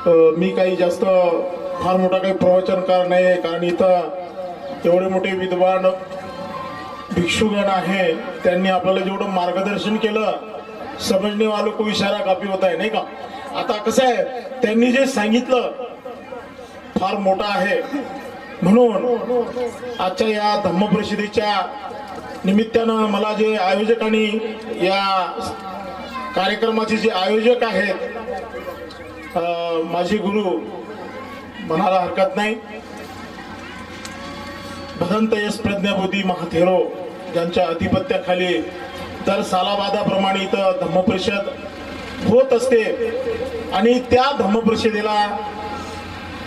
मी काही जास्त फार मोठा काही प्रवचनकार नाही आहे, कारण इथं एवढे मोठे विद्वान भिक्षुगण आहे, त्यांनी आपल्याला जेवढं मार्गदर्शन केलं, समजणे वालों को इशारा काफी होता है, नाही का? आता कसं आहे, त्यांनी जे सांगितलं फार मोठा आहे, म्हणून आजच्या या धम्मपरिषदेच्या निमित्तानं मला जे आयोजकांनी, या कार्यक्रमाचे जे आयोजक आहेत, माझे गुरु म्हणायला हरकत नाही, भदंत यश प्रज्ञाबोधी महाथेरो ज्यांच्या अधिपत्याखाली दर सालाबादाप्रमाणे इथं धम्मपरिषद होत असते, आणि त्या धम्मपरिषदेला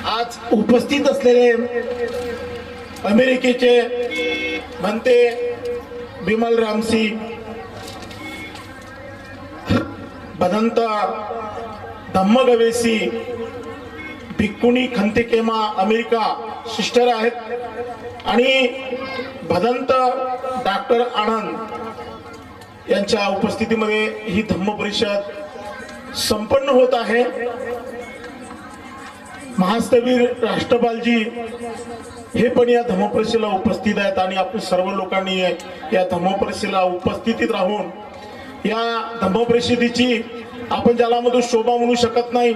आज उपस्थित असलेले अमेरिकेचे म्हणते बिमल रामसी, भदंत धम्मगवेसी भिक्कुनी खंतिकेमा अमेरिका सिस्टर आहेत, आणि भदंत डॉक्टर आनंद यांच्या उपस्थितीमध्ये ही धम्म परिषद संपन्न होत आहे। महास्तवीर राष्ट्रपालजी हे पण या धम्म परिषदेला उपस्थित आहेत, आणि आपण सर्व लोकांनी या धम्म परिषदेला उपस्थितीत राहून या धम्म परिषदेची आपण ज्याला मधून शोभा म्हणू शकत नाही,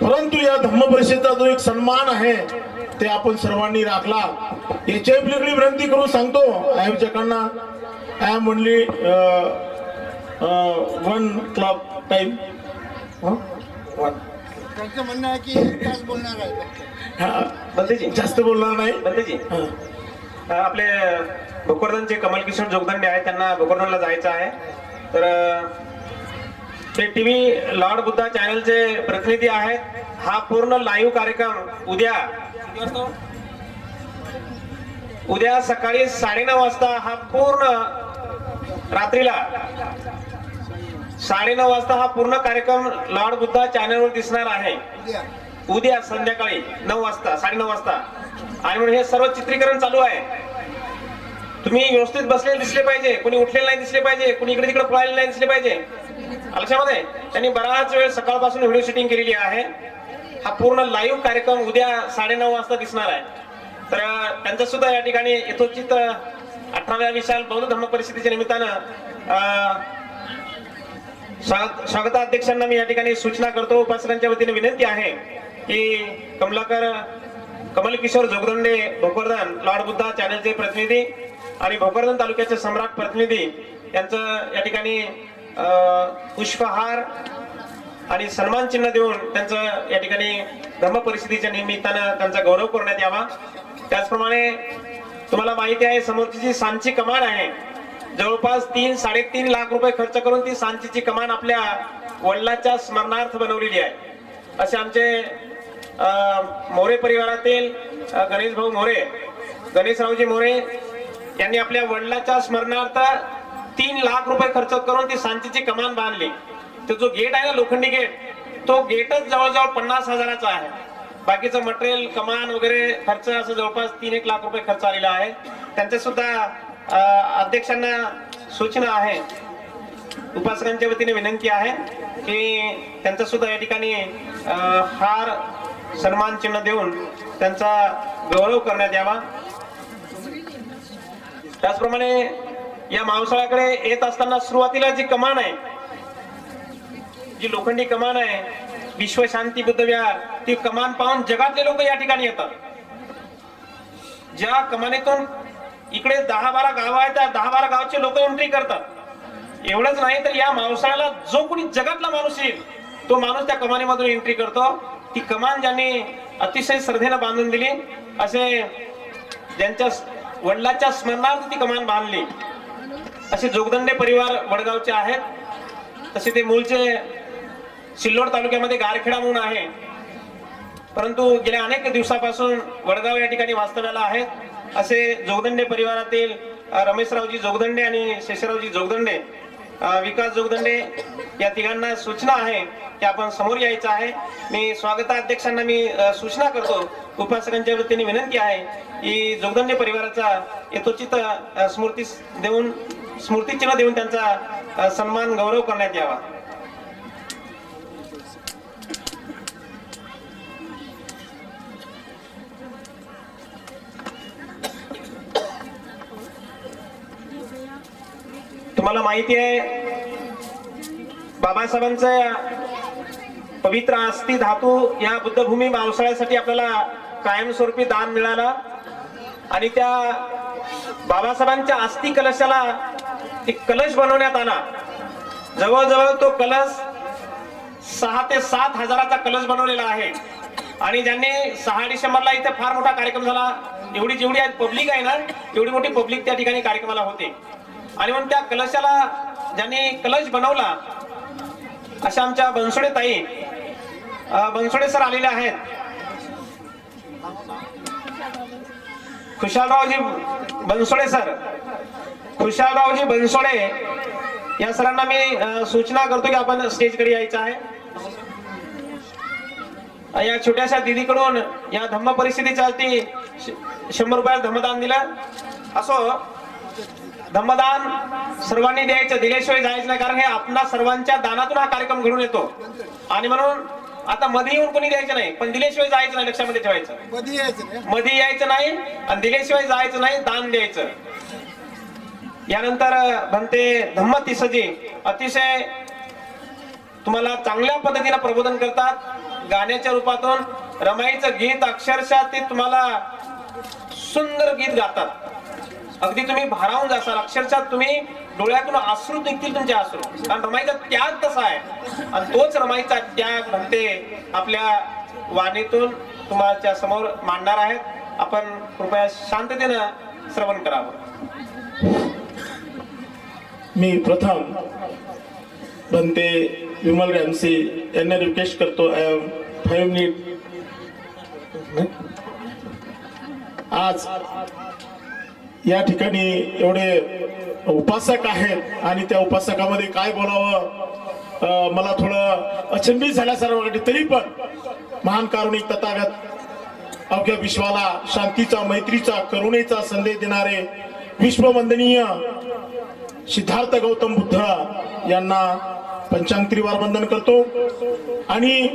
परंतु या धम्म परिषदेचा जो एक सन्मान आहे ते आपण सर्वांनी राखला, याची आपल्याकडे विनंती करून सांगतो आयोजकांना, I am only one club time, त्यांचं म्हणणं आहे की एक तास बोलणार आहे, बंदेजी जास्त बोलणार नाही। बंदेजी आपले भोकरदनचे कमल किशोर जोगदंडे आहेत, त्यांना भोकरदनला जायचं आहे, तर ते टीव्ही लॉर्ड बुद्धा चॅनलचे प्रतिनिधी आहेत। हा पूर्ण लाईव्ह कार्यक्रम उद्या सकाळी 9:30 वाजता, हा पूर्ण रात्रीला 9:30 वाजता हा पूर्ण कार्यक्रम लॉर्ड बुद्धा चॅनलवर दिसणार आहे, उद्या संध्याकाळी 9 वाजता 9:30 वाजता, आणि म्हणून हे सर्व चित्रीकरण चालू आहे। तुम्ही व्यवस्थित बसलेले दिसले पाहिजे, कोणी उठलेलं नाही दिसले पाहिजे, कोणी इकडे तिकडे पळायला नाही दिसले पाहिजे, लक्षामध्ये त्यांनी बराच वेळ सकाळपासून व्हिडिओ शूटिंग केलेली आहे। हा पूर्ण लाईव्ह कार्यक्रम उद्या 9:30 वाजता दिसणार आहे, तर त्यांचं सुद्धा या ठिकाणी यथोचित 18व्या विशाल बौद्ध धम्म परिषदेच्या निमित्तानं स्वागताध्यक्षांना मी या ठिकाणी सूचना करतो, उपासकांच्या वतीने विनंती आहे की कमल किशोर जोगदंडे भोकरदन लॉर्ड बुद्धा चॅनलचे प्रतिनिधी आणि भोकरदन तालुक्याचे सम्राट प्रतिनिधी यांचं या ठिकाणी पुष्पहार आणि सन्मान चिन्ह देऊन त्यांचं या ठिकाणी धम्म परिषदेच्या निमित्तानं त्यांचा गौरव करण्यात यावा। त्याचप्रमाणे तुम्हाला माहिती आहे, समोरची जी सांची कमान आहे, जवळपास 3-3.5 लाख रुपये खर्च करून ती सांचीची कमान आपल्या वडिलांच्या स्मरणार्थ बनवलेली आहे। असे आमचे मोरे परिवारातील गणेशभाऊ मोरे, गणेशरावजी मोरे यांनी आपल्या वडिलांच्या स्मरणार्थ 3 लाख रुपये खर्च करून ती सांचीची कमान बांधली। तो जो गेट आहे ना, लोखंडी गेट, तो गेटच जवळजवळ 50,000चा आहे, बाकीचं मटेरियल कमान वगैरे खर्च असं जवळपास 3-1 लाख रुपये खर्च आलेला आहे। त्यांच्या सुद्धा अध्यक्षांना सूचना आहे, उपासकांच्या वतीने विनंती आहे की त्यांचा सुद्धा या ठिकाणी हार सन्मान चिन्ह देऊन त्यांचा गौरव करण्यात यावा। त्याचप्रमाणे या मावसाळ्याकडे येत असताना सुरुवातीला जी कमान आहे, जी लोखंडी कमान आहे, विश्व शांती बुद्ध विहार, ती कमान पाहून जगातले लोक या ठिकाणी येतात। ज्या कमानीतून इकडे 10-12 गाव आहेत, त्या 10-12 गावचे लोक एंट्री करतात। एवढंच नाही तर या मावसाळ्याला जो कोणी जगातला माणूस येईल, तो माणूस त्या कमानीमधून एंट्री करतो। ती कमान ज्यांनी अतिशय श्रद्धेने बांधून दिली, असे ज्यांच्या वडिलांच्या स्मरणार्थ ती कमान बांधली, असे जोगदंडे परिवार वडगावचे आहेत। तसे ते मूळचे सिल्लोड तालुक्यामध्ये गारखेडा म्हणून आहे, परंतु गेल्या अनेक दिवसापासून वडगाव या ठिकाणी वास्तव्याला आहेत। असे जोगदंडे परिवारातील रमेशरावजी जोगदंडे आणि शेषरावजी जोगदंडे, विकास जोगदंडे या तिघांना सूचना आहे की आपण समोर यायचं आहे। मी स्वागताध्यक्षांना मी सूचना करतो, उपासकांच्या वतीने विनंती आहे की जोगदंडे परिवाराचा यथोचित स्मृतिचिन्ह देऊन त्यांचा सन्मान गौरव करण्यात यावा। तुम्हाला माहिती आहे बाबासाहेबांचं पवित्र अस्थि धातू या बुद्धभूमी पावसाळ्यासाठी आपल्याला कायमस्वरूपी दान मिळाला आणि त्या बाबासाहेबांच्या अस्थि कलशाला एक कलश बनवण्यात आला. जवळजवळ तो कलश 6 ते 7 हजाराचा कलश बनवलेला आहे आणि ज्यांनी 6 डिसेंबरला इथे फार मोठा कार्यक्रम झाला. जेवढी पब्लिक आहे ना एवढी मोठी पब्लिक त्या ठिकाणी कार्यक्रमाला होते आणि म्हणून त्या कलशाला ज्यांनी कलश बनवला अशा आमच्या बनसोडे ताई बनसोडे सर आलेले आहेत. खुशालरावजी बनसोडे सर, खुशालरावजी बनसोडे या सरांना मी सूचना करतो की आपण स्टेजकडे यायचं आहे. या छोट्याशा दिदीकडून या धम्म परिस्थितीच्या 100 रुपयाचं धम्मदान दिलं. असो, धम्मदान सर्वांनी द्यायचं, दिल्याशिवाय जायचं नाही, कारण हे आपल्या सर्वांच्या दानातून हा कार्यक्रम घडून येतो आणि म्हणून आता मध्ये येऊन कोणी द्यायचं नाही, पण दिल्याशिवाय जायचं नाही, लक्षामध्ये ठेवायचं. मध्ये यायचं नाही आणि दिल्याशिवाय जायचं नाही, दान द्यायचं. यानंतर भंते धम्मतिसजी अतिशय तुम्हाला चांगल्या पद्धतीने प्रबोधन करतात. गाण्याच्या रूपातून रमाईचं गीत अक्षरशः ते तुम्हाला सुंदर गीत गातात. अगदी तुम्ही भारावून जासाल, अक्षरशः तुम्ही डोळ्यातून अश्रू निघतील तुमचे अश्रू, कारण रमाईचा त्याग तसा आहे आणि तोच रमाईचा त्याग म्हणते आपल्या वाणीतून तुमच्या समोर मांडणार आहेत. आपण कृपया शांततेनं श्रवण करावं. मी प्रथम बनते विमल रॅमसी यांना रिक्वेस्ट करतो 5 मिनिट. आज या ठिकाणी एवढे उपासक आहेत आणि त्या उपासकामध्ये काय बोलावं मला थोडं अचंबित झाल्यासारखं वाटते. तरी पण महान कारुणिक तथागत अवघ्या विश्वाला शांतीचा, मैत्रीचा, करुणेचा संदेश देणारे विश्ववंदनीय सिद्धार्थ गौतम बुद्ध यांना पंचांग त्रिवार वंदन करतो आणि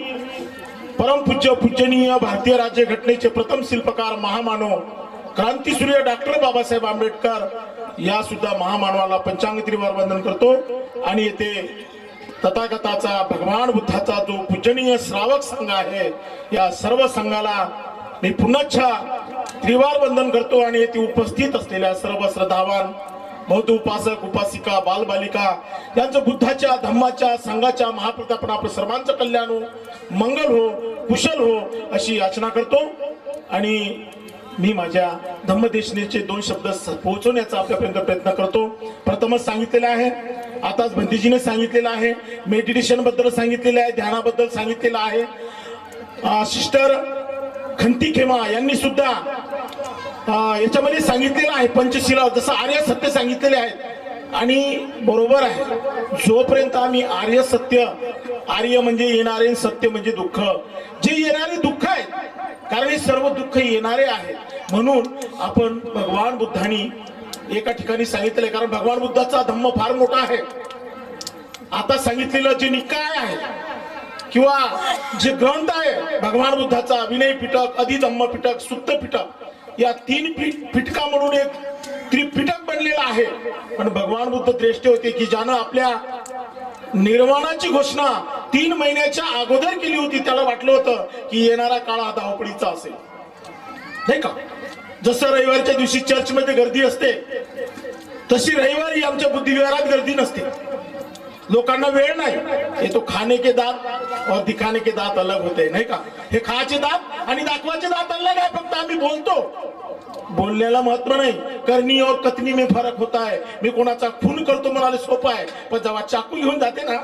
परमपूज्य पूजनीय भारतीय राज्य घटनेचे प्रथम शिल्पकार महामानव क्रांतीसूर्य डॉक्टर बाबासाहेब आंबेडकर या सुद्धा महामानवाला पंचांग त्रिवार वंदन करतो आणि येथे तथागताचा, भगवान बुद्धाचा जो पूजनीय श्रावक संघ आहे या सर्व संघाला मी पुन्हा त्रिवार वंदन करतो आणि येथे उपस्थित असलेल्या सर्व श्रद्धावान बौद्ध उपासक, उपासिका, बालबालिका यांचं बुद्धाच्या, धम्माच्या, संघाच्या महाप्रतापना आपलं सर्वांचं कल्याण हो, मंगल हो, कुशल हो अशी याचना करतो आणि मी माझ्या धम्मदेशनेचे 2 शब्द पोहोचवण्याचा आपल्यापर्यंत प्रयत्न करतो. प्रथमच सांगितलेलं आहे, आताच बंदीजीने सांगितलेलं आहे, मेडिटेशन बद्दल सांगितलेलं आहे, ध्यानाबद्दल सांगितलेलं आहे. सिस्टर खंती खेमा यांनी सुद्धा याच्यामध्ये सांगितलेलं आहे पंचशिला, जसं आर्य सत्य सांगितलेले आहेत आणि बरोबर आहे. जोपर्यंत आम्ही आर्य सत्य, आर्य म्हणजे येणारे, सत्य म्हणजे दुःख, जे येणारे दुःख आहेत, कारण हे सर्व दुःख येणारे आहे. म्हणून आपण भगवान बुद्धांनी एका ठिकाणी सांगितले, कारण भगवान बुद्धाचा धम्म फार मोठा आहे. आता सांगितलेलं जे निकाय आहे किंवा जे ग्रंथ आहे भगवान बुद्धाचा, विनय पिटक, अधिधम्म पिटक, सुत्त पिटक, या 3 पिटका म्हणून एक त्रिपिटक बनलेलं आहे. पण भगवान बुद्ध श्रेष्ठ होते की ज्यानं आपल्या निर्वाणाची घोषणा 3 महिन्याच्या अगोदर केली होती. त्याला वाटलं होतं की येणारा काळ हा धावपळीचा असेल, नाही का. जसं रविवारच्या दिवशी चर्चमध्ये गर्दी असते तशी रविवारी आमच्या बुद्धिविहारात गर्दी नसते. लोकांना वेळ नाही. हे तो खाने के दात और दिखाने के दात अलग होते, नाही का. हे खायचे दात आणि दाखवायचे दात अलग आहे. फक्त आम्ही बोलतो, बोलण्याला महत्व नाही. करनी और कथनी में फरक होता है. मी कोणाचा खून करतो म्हणाले सोपं आहे, पण जेव्हा चाकू घेऊन जाते ना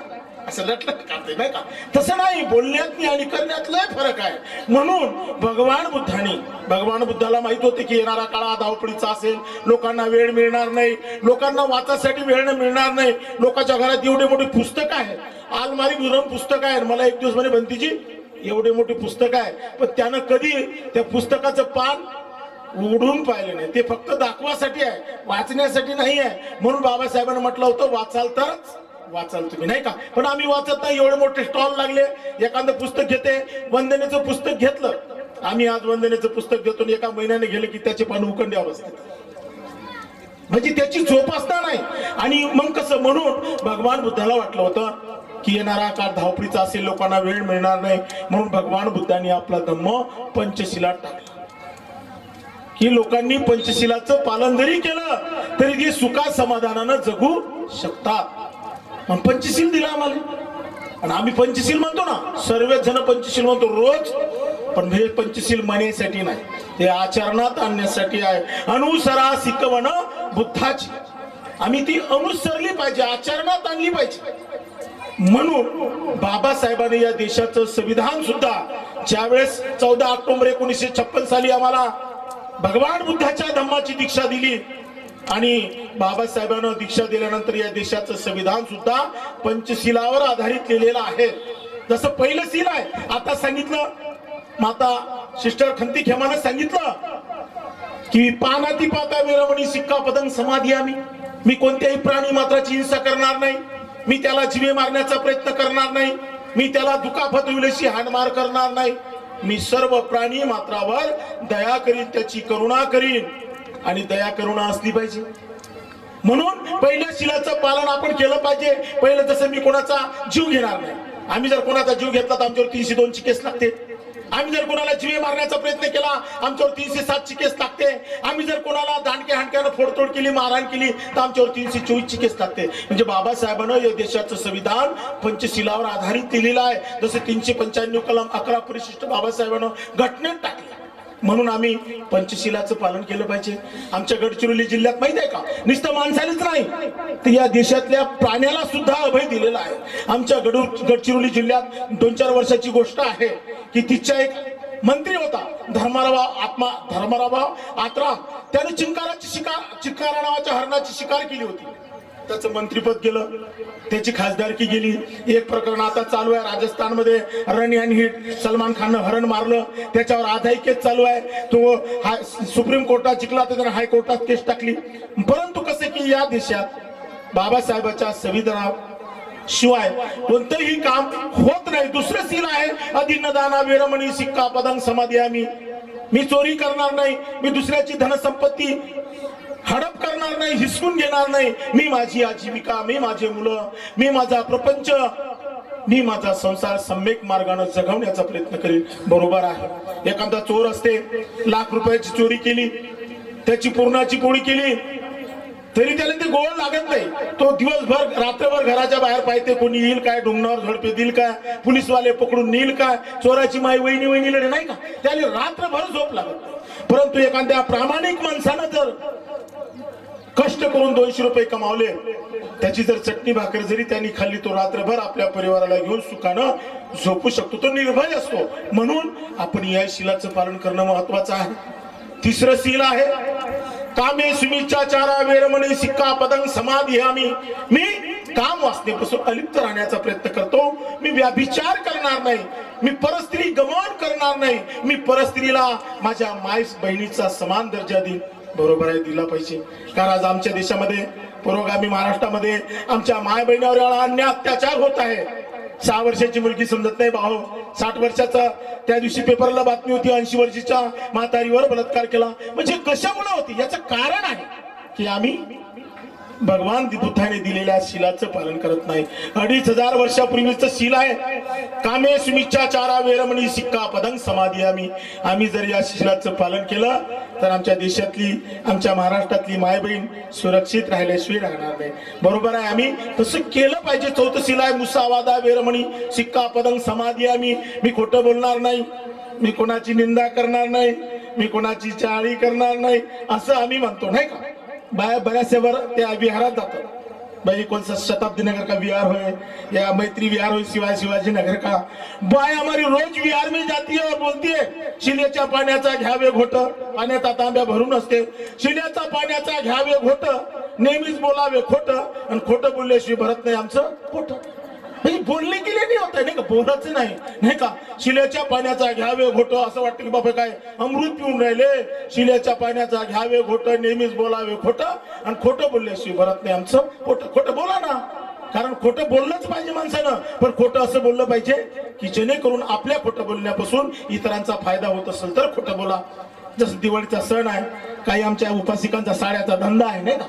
असं लटलट करते, नाही का. तसं नाही, बोलण्यात आणि करण्यात लय फरक आहे. म्हणून भगवान बुद्धाला माहित होते की येणारा काळ हा धावपळीचा असेल, लोकांना वेळ मिळणार नाही, लोकांना वाचासाठी वेळ मिळणार नाही. लोकांच्या घरात एवढे मोठे पुस्तक आहे, आलमारी भरून पुस्तक आहे. मला एक दिवस म्हणे बंतीजी एवढे मोठे पुस्तक आहे, पण त्यानं कधी त्या पुस्तकाचं पान उघडून पाहिले नाही. ते फक्त दाखवासाठी आहे, वाचण्यासाठी नाही आहे. म्हणून बाबासाहेबांनी म्हटलं होतं वाचाल तरच वाचाल तुम्ही, नाही का. पण आम्ही वाचत नाही. एवढे मोठे स्टॉल लागले, एखादं पुस्तक घेते. वंदनेचं पुस्तक घेतलं आम्ही, आज वंदनेचं पुस्तक घेतो, 1 महिन्याने गेले की त्याचे पान उकंड्यावर असते. म्हणजे त्याची जोपासना नाही. आणि मग कसं, म्हणून भगवान बुद्धाला वाटलं होतं की येणारा काळ धावपळीचा असेल, लोकांना वेळ मिळणार नाही, म्हणून भगवान बुद्धांनी आपला धम्म पंचशिलात टाकला की लोकांनी पंचशिलाचं पालन जरी केलं तरी ते सुखा समाधानानं जगू शकतात. मग पंचशील दिला आम्हाला, आणि आम्ही पंचशील म्हणतो ना, सर्वच जण पंचशील म्हणतो रोज, पण हे पंचशील म्हणण्यासाठी नाही, ते आचरणात आणण्यासाठी आहे. अनुसरा शिकवण बुद्धाची, आम्ही ती अनुसरली पाहिजे, आचरणात आणली पाहिजे. म्हणून बाबासाहेबांनी या देशाचं संविधान सुद्धा ज्यावेळेस 14 ऑक्टोबर 1956 साली आम्हाला भगवान बुद्धाच्या धम्माची दीक्षा दिली, आणि बाबासाहेबांना दीक्षा दिल्यानंतर या देशाचं संविधान सुद्धा पंचशिलावर आधारित केलेलं आहे. जसं पहिलं शील आहे, आता सांगितलं माता सिस्टर खंती खेमानं सांगितलं की पानाती पाता वेरमणी सिक्का पदंग समाधी आम्ही, मी कोणत्याही प्राणी मात्राची हिंसा करणार नाही, मी त्याला जीवे मारण्याचा प्रयत्न करणार नाही, मी त्याला दुखापत होईल अशी हाणमार करणार नाही, मी सर्व प्राणी मात्रावर दया करीन, त्याची करुणा करीन, आणि दया करुणा असली पाहिजे. म्हणून पहिल्या शिलाचं पालन आपण केलं पाहिजे. पहिलं जसं मी कोणाचा जीव घेणार नाही, आम्ही जर कोणाचा जीव घेतला तर आमच्यावर 302 ची केस लागते. आम्ही जर कोणाला जीवे मारण्याचा प्रयत्न केला आमच्यावर 307 ची केस लागते. आम्ही जर कोणाला दांडक्या हाणक्यानं फोडतोड केली, मारहाण केली तर आमच्यावर 324 ची केस लागते. म्हणजे बाबासाहेबांना या देशाचं संविधान पंचशिलावर आधारित केलेलं आहे. जसं 395 कलम 11 परिशिष्ट बाबासाहेबांना घटनेत टाकले. म्हणून आम्ही पंचशिलाचं पालन केलं पाहिजे. आमच्या गडचिरोली जिल्ह्यात माहित आहे का, नुसतं माणसालाच नाही तर या देशातल्या प्राण्याला सुद्धा अभय दिलेला आहे. आमच्या गडचिरोली जिल्ह्यात 2-4 वर्षाची गोष्ट आहे की तिच्या एक मंत्री होता धर्मराव आत्राम, त्याने चिंकारा नावाच्या हरणाची शिकार केली होती. त्याचं मंत्रीपद गेलं, त्याची खासदारकी गेली. एक प्रकरण आता चालू आहे राजस्थानमध्ये, रन अँड हिट, सलमान खाननं हरण मारलं, त्याच्यावर आधाई केस चालू आहे. तो सुप्रीम कोर्टात जिंकला तर त्याने हायकोर्टात केस टाकली. परंतु कसं की या देशात बाबासाहेबांच्या संविधानाशिवाय कोणतंही काम होत नाही. दुसरं सील आहे अधिनदाना वेरमणी सिक्का पदंग समाधी आम्ही, मी चोरी करणार नाही, मी दुसऱ्याची धनसंपत्ती हडप करणार नाही, हिसकून घेणार नाही, मी माझी आजीविका, मी माझे मुलं, मी माझा प्रपंच, मी माझा संसार सम्यक मार्गाने जगवण्याचा प्रयत्न करेन. बरोबर आहे. एखादा चोर असते, लाख रुपयाची चोरी केली, त्याची पूर्णाची पोळी केली तरी त्याला ते गोळ लागत नाही. तो दिवसभर रात्रभर घराच्या बाहेर पाहते, कोणी येईल काय, डोंगरावर झडपे देईल काय, पोलीसवाले पकडून नेईल काय, चोराची माई वहिनी लढे नाही का, त्याला रात्रभर झोप लागत नाही. परंतु एखाद्या प्रामाणिक माणसानं जर कष्ट करून 200 रुपये कमावले, त्याची जर चटणी भाकर जरी त्यांनी खाल्ली, तो रात्रभर आपल्या परिवाराला घेऊन सुखानं झोपू शकतो, तो निर्भय असतो. म्हणून आपण या शिलाचं पालन करणं महत्वाचं आहे. तिसरं शील आहे कामे सुमिच्छाचारा वेरमणी सिक्का पदंग समाधी आम्ही, मी काम वासनेपासून अलिप्त राहण्याचा प्रयत्न करतो. मी व्याभिचार करणार नाही, मी परस्त्री गमन करणार नाही, मी परस्त्रीला माझ्या माय बहिणीचा समान दर्जा देईन. बरोबर आहे, दिला पाहिजे. कारण आज आमच्या देशामध्ये, पुरोगामी महाराष्ट्रामध्ये आमच्या माय बहिणीवर अन्याय अत्याचार होत आहे. 6 वर्षाची मुलगी समजत नाही भाऊ, 60 वर्षाचा, त्या दिवशी पेपरला बातमी होती 80 वर्षाच्या म्हातारीवर बलात्कार केला. म्हणजे कशामुळे होती, याचं कारण आहे की आम्ही भगवान बुद्धाने दिलेल्या शिलाचं पालन करत नाही. 2500 वर्षापूर्वीचं शील आहे कामे सुमिच्छाचारा वेरमणी सिक्का पदंग समाधी आम्ही. आम्ही जर या शिलाचं पालन केलं तर आमच्या देशातली, आमच्या महाराष्ट्रातली माय बहीण सुरक्षित राहिल्याशिवाय राहणार नाही. बरोबर आहे, आम्ही तसं केलं पाहिजे. 4थं शील आहे मुसावादा वेरमणी सिक्का पदंग समाधी आम्ही, मी खोटं बोलणार नाही, मी कोणाची निंदा करणार नाही, मी कोणाची चाळी करणार नाही, असं आम्ही म्हणतो नाही का. बऱ्याचशा वर त्या विहारात जातात, भाई कौन सा शताब्दी नगर का विहार हो या मैत्री विहार हो, शिवाजी नगर का. बाय हमारी रोज विहार में जाती है और बोलती है शिलेच्या पाण्याचा घ्यावे घोट, पाण्याचा तांब्या भरून असते, शिलेच्या पाण्याचा घ्यावे घोट, नेहमीच बोलावे खोट, आणि खोटं बोलल्याशिवाय भरत नाही आमचं पोट. बोलणे केले नाही होत नाही का, बोलायचं नाही का. शिलेच्या पाण्याचा घ्यावे घोट, असं वाटतं की बाबा काय अमृत पिऊन राहिले. शिलेच्या पाण्याचा घ्यावे घोट, नेहमीच बोलावे खोट, आणि खोटं बोलल्याशिवाय भरत नाही आमचं पोट. खोटं बोला ना, कारण खोटं बोललंच पाहिजे माणसानं, पण खोटं असं बोललं पाहिजे की जेणेकरून आपल्या खोटं बोलण्यापासून इतरांचा फायदा होत असेल तर खोटं बोला. जसं दिवाळीचा सण आहे, काही आमच्या उपासिकांचा साड्याचा धंदा आहे नाही का.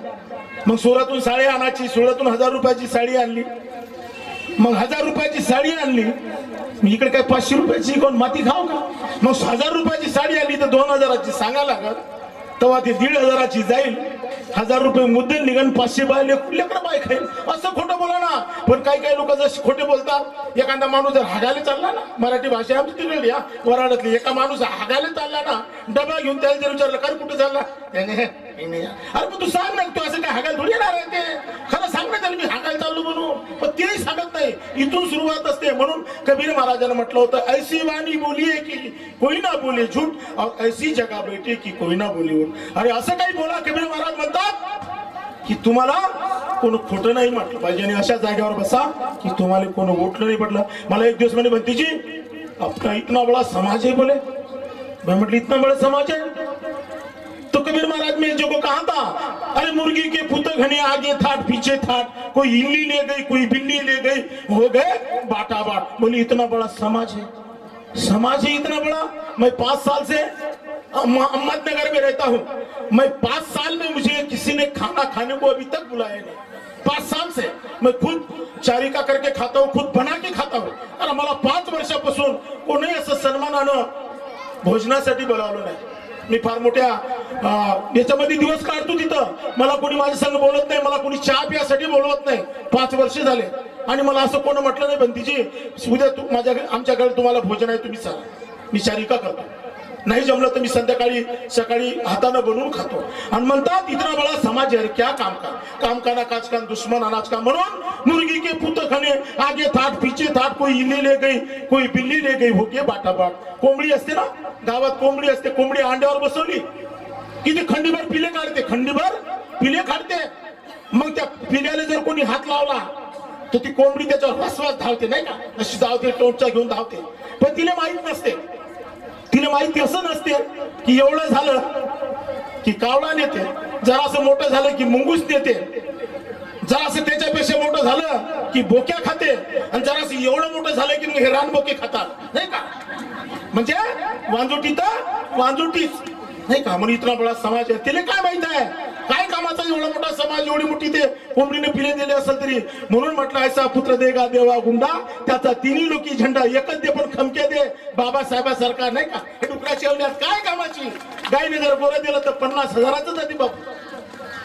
मग सुरातून साडी आणायची, सुरातून 1000 रुपयाची साडी आणली, मग 1000 रुपयाची साडी आणली, इकडे काय 500 रुपयाची कोण माती खाव का. मग 1000 रुपयाची साडी आली तर 2000ची सांगा लागत, तेव्हा ती 1500ची जाईल. 1000 रुपये मुद्दल निघन, 500 बाय लेकरं बाय खाईल. असं खोटं बोला ना. पण काही काही लोक जसे खोटे बोलतात. एखादा माणूस जर हागायला चालला ना, मराठी भाषा आमची तिकडली या वराडातली, एका माणूस हागायला चालला ना, डबा घेऊन त्याला जर विचारलं काय कुठे चालला, अरे पण तू सांग ना, तू असं काय हागायला थोडी येणार आहे. ते खरं सांग ना त्याला, मी हागायला चाललो म्हणून. पण तेही सांगत नाही. इथून सुरुवात असते. म्हणून कबीर महाराजांना म्हटलं होतं, ऐसी वाणी बोलिये की कोई ना बोले झूठ, और ऐसी जगह बैठे की कोई ना बोले उठ. अरे असं काही बोला. कबीर महाराज म्हणतात की तुम्हाला कोण खोटं नाही म्हटलं पाहिजे आणि अशा जागेवर बसा की तुम्हाला कोण उठलं नाही पडलं. मला एक दिवस म्हणे बनतीजी, आपका इतना बड़ा समाज है बोले. मैं म्हटलं इतना बड़ा समाज है तो कबीर महाराज में जो को कहा था, अरे मुर्गी के पुत घने आगे थाट पीछे थाट, कोई इल्ली ले गई कोई बिल्ली ले गई, हो गए बाटा बाट. बोली इतना बड़ा समाज है. समाज है इतना बड़ा. मैं 5 साल से अहमदनगर में रहता हूँ. मैं 5 साल में मुझे किसी ने खाना खाने को अभी तक बुलाया नहीं. 5 साल से मैं खुद चारिका करके खाता हूँ, खुद बना के खाता हूँ. अरे मला 5 वर्षापासून कोणी असं सन्मानानं भोजनासाठी बोलावलं नाही. मी फार मोठ्या याच्यामध्ये दिवस काढतो तिथं. मला कोणी माझ्या संग बोलत नाही, मला कोणी चहा पियासाठी बोलवत नाही. 5 वर्ष झाले आणि मला असं कोण म्हटलं नाही बंतीजी उद्या तू आमच्याकडे तुम्हाला भोजन आहे तुम्ही चला. मी चारिका करतो. नाही जमलं तर मी संध्याकाळी सकाळी हाताने बनवून खातो. आणि म्हणतात इतना बड़ा समाज है, क्या काम का ना काज का दुश्मन अनाज का. म्हणून मुर्गी के पुत खाने आगे थाट पीछे थाट, कोई इल्ली ले गई कोई बिल्ली ले गई, हो के बाटा बाट. कोंबडी असते ना गावात, कोंबडी असते. कोंबडी अंड्यावर बसवली की ती खंडीभर पिले काढते, खंडीभर पिले काढते. मग त्या पिल्याला जर कोणी हात लावला तर ती कोंबडी त्याच्यावर रसवास धावते नाही का, अशी धावते, टोचचा घेऊन धावते. पण तिला माहित नसते, तिला माहिती असं नसते की एवढं झालं की कावळा नेते, जरासं मोठं झालं की मुंगूस नेते, जरासं त्याच्यापेक्षा मोठं झालं की बोक्या खाते, आणि जरासं एवढं मोठं झालं की मग हे रानबोके खातात नाही का. म्हणजे वांजुटी तर वांजुटीच नाही का. म्हणून इतना बडा समाज आहे. तिला काय माहित आहे काय कामाचा एवढा मोठा समाज, एवढी मोठी ते कोंबडीने पिले दिले असेल तरी. म्हणून म्हटलं ऐसा पुत्र देगा देवा गुंडा, त्याचा तिन्ही लोकी झेंडा एकच दे पण खमके दे बाबासाहेबासारखा नाही का. हे डुकरा शेवण्यात काय कामाची. गायने जर बोरं दिलं तर 50,000चं जाते बापू.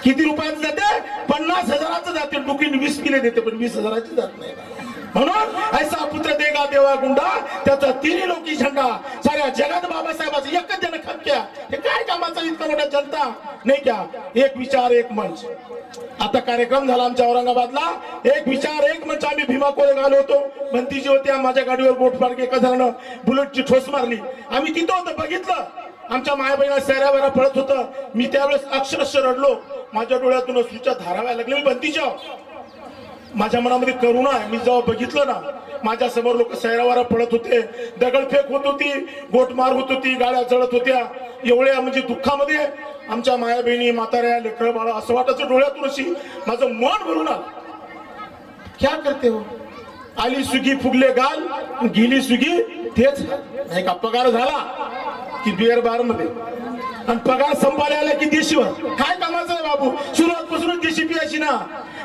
किती रुपयाचं जाते 50,000चं जाते. डुकीने 20 किले देते पण 20,000ची जात नाही. म्हणून ऐसा पुत्र देगा देवा गुंडा, त्याचा तिन्ही लोकी झेंडा, साऱ्या जगात बाबासाहेबाचं एकच जण खमक्या. हे काय कामाचा इतका मोठा जनता नाही क्या. एक विचार एक मंच. आता कार्यक्रम झाला आमच्या औरंगाबादला. एक विचार एक मंच. आम्ही भीमा कोरेगावला होतो. बंतीजी होत्या, माझ्या गाडीवर बोट पाडक एका जणानं बुलेटची ठोस मारली. आम्ही तिथं होतं बघितलं. आमच्या मायाबाईला सैरावरा पळत होतं. मी त्यावेळेस अक्षरशः रडलो. माझ्या डोळ्यातून अश्रूच्या धारा व्हायला लागल्या. मी बंतीच्या माझ्या मनामध्ये करुणा आहे. मी जेव्हा बघितलं ना माझ्या समोर लोक सैरावारा पडत होते, दगडफेक होत होती, गोटमार होत होती, गाड्या जळत होत्या. एवढ्या म्हणजे दुःखामध्ये आमच्या माया बहिणी म्हाताऱ्या लेकरं बाळा असं वाटायचं डोळ्यातून अशी माझं मन भरून आलं. क्या करते हो. आली सुगी फुगले गाल, गेली सुगी तेच नाही का. पगार झाला की बिअर बार मध्ये, आणि पगार संपायला आला की देशीवर. काय कामाचं आहे बाबू. सुरुवातपासूनच देशी पियाची ना.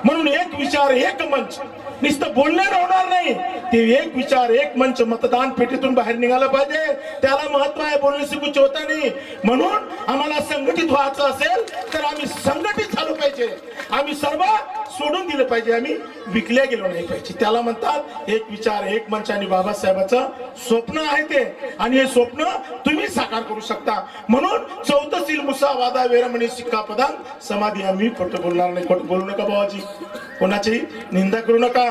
म्हणून एक विचार एक मंच. नुसतं बोलण्यानं होणार नाही. ते एक विचार एक मंच मतदान पेटीतून बाहेर निघालं पाहिजे. त्याला महत्व आहे. बोलण्याची कुछ होता नाही. म्हणून आम्हाला संघटित व्हायचं असेल तर आम्ही संघटित झालो पाहिजे. आम्ही सर्व सोडून दिलं पाहिजे. आम्ही विकल्या गेलो नाही पाहिजे. त्याला म्हणतात एक विचार एक मंच. आणि बाबासाहेबाचं स्वप्न आहे ते, आणि हे स्वप्न तुम्ही साकार करू शकता. म्हणून चौतशील मुसा वादा वेरमणी सिक्कापदान समाधी. आम्ही खोटं बोलणार नाही. खोटं बोलू नका बाबाजी. कोणाची निंदा करू नका,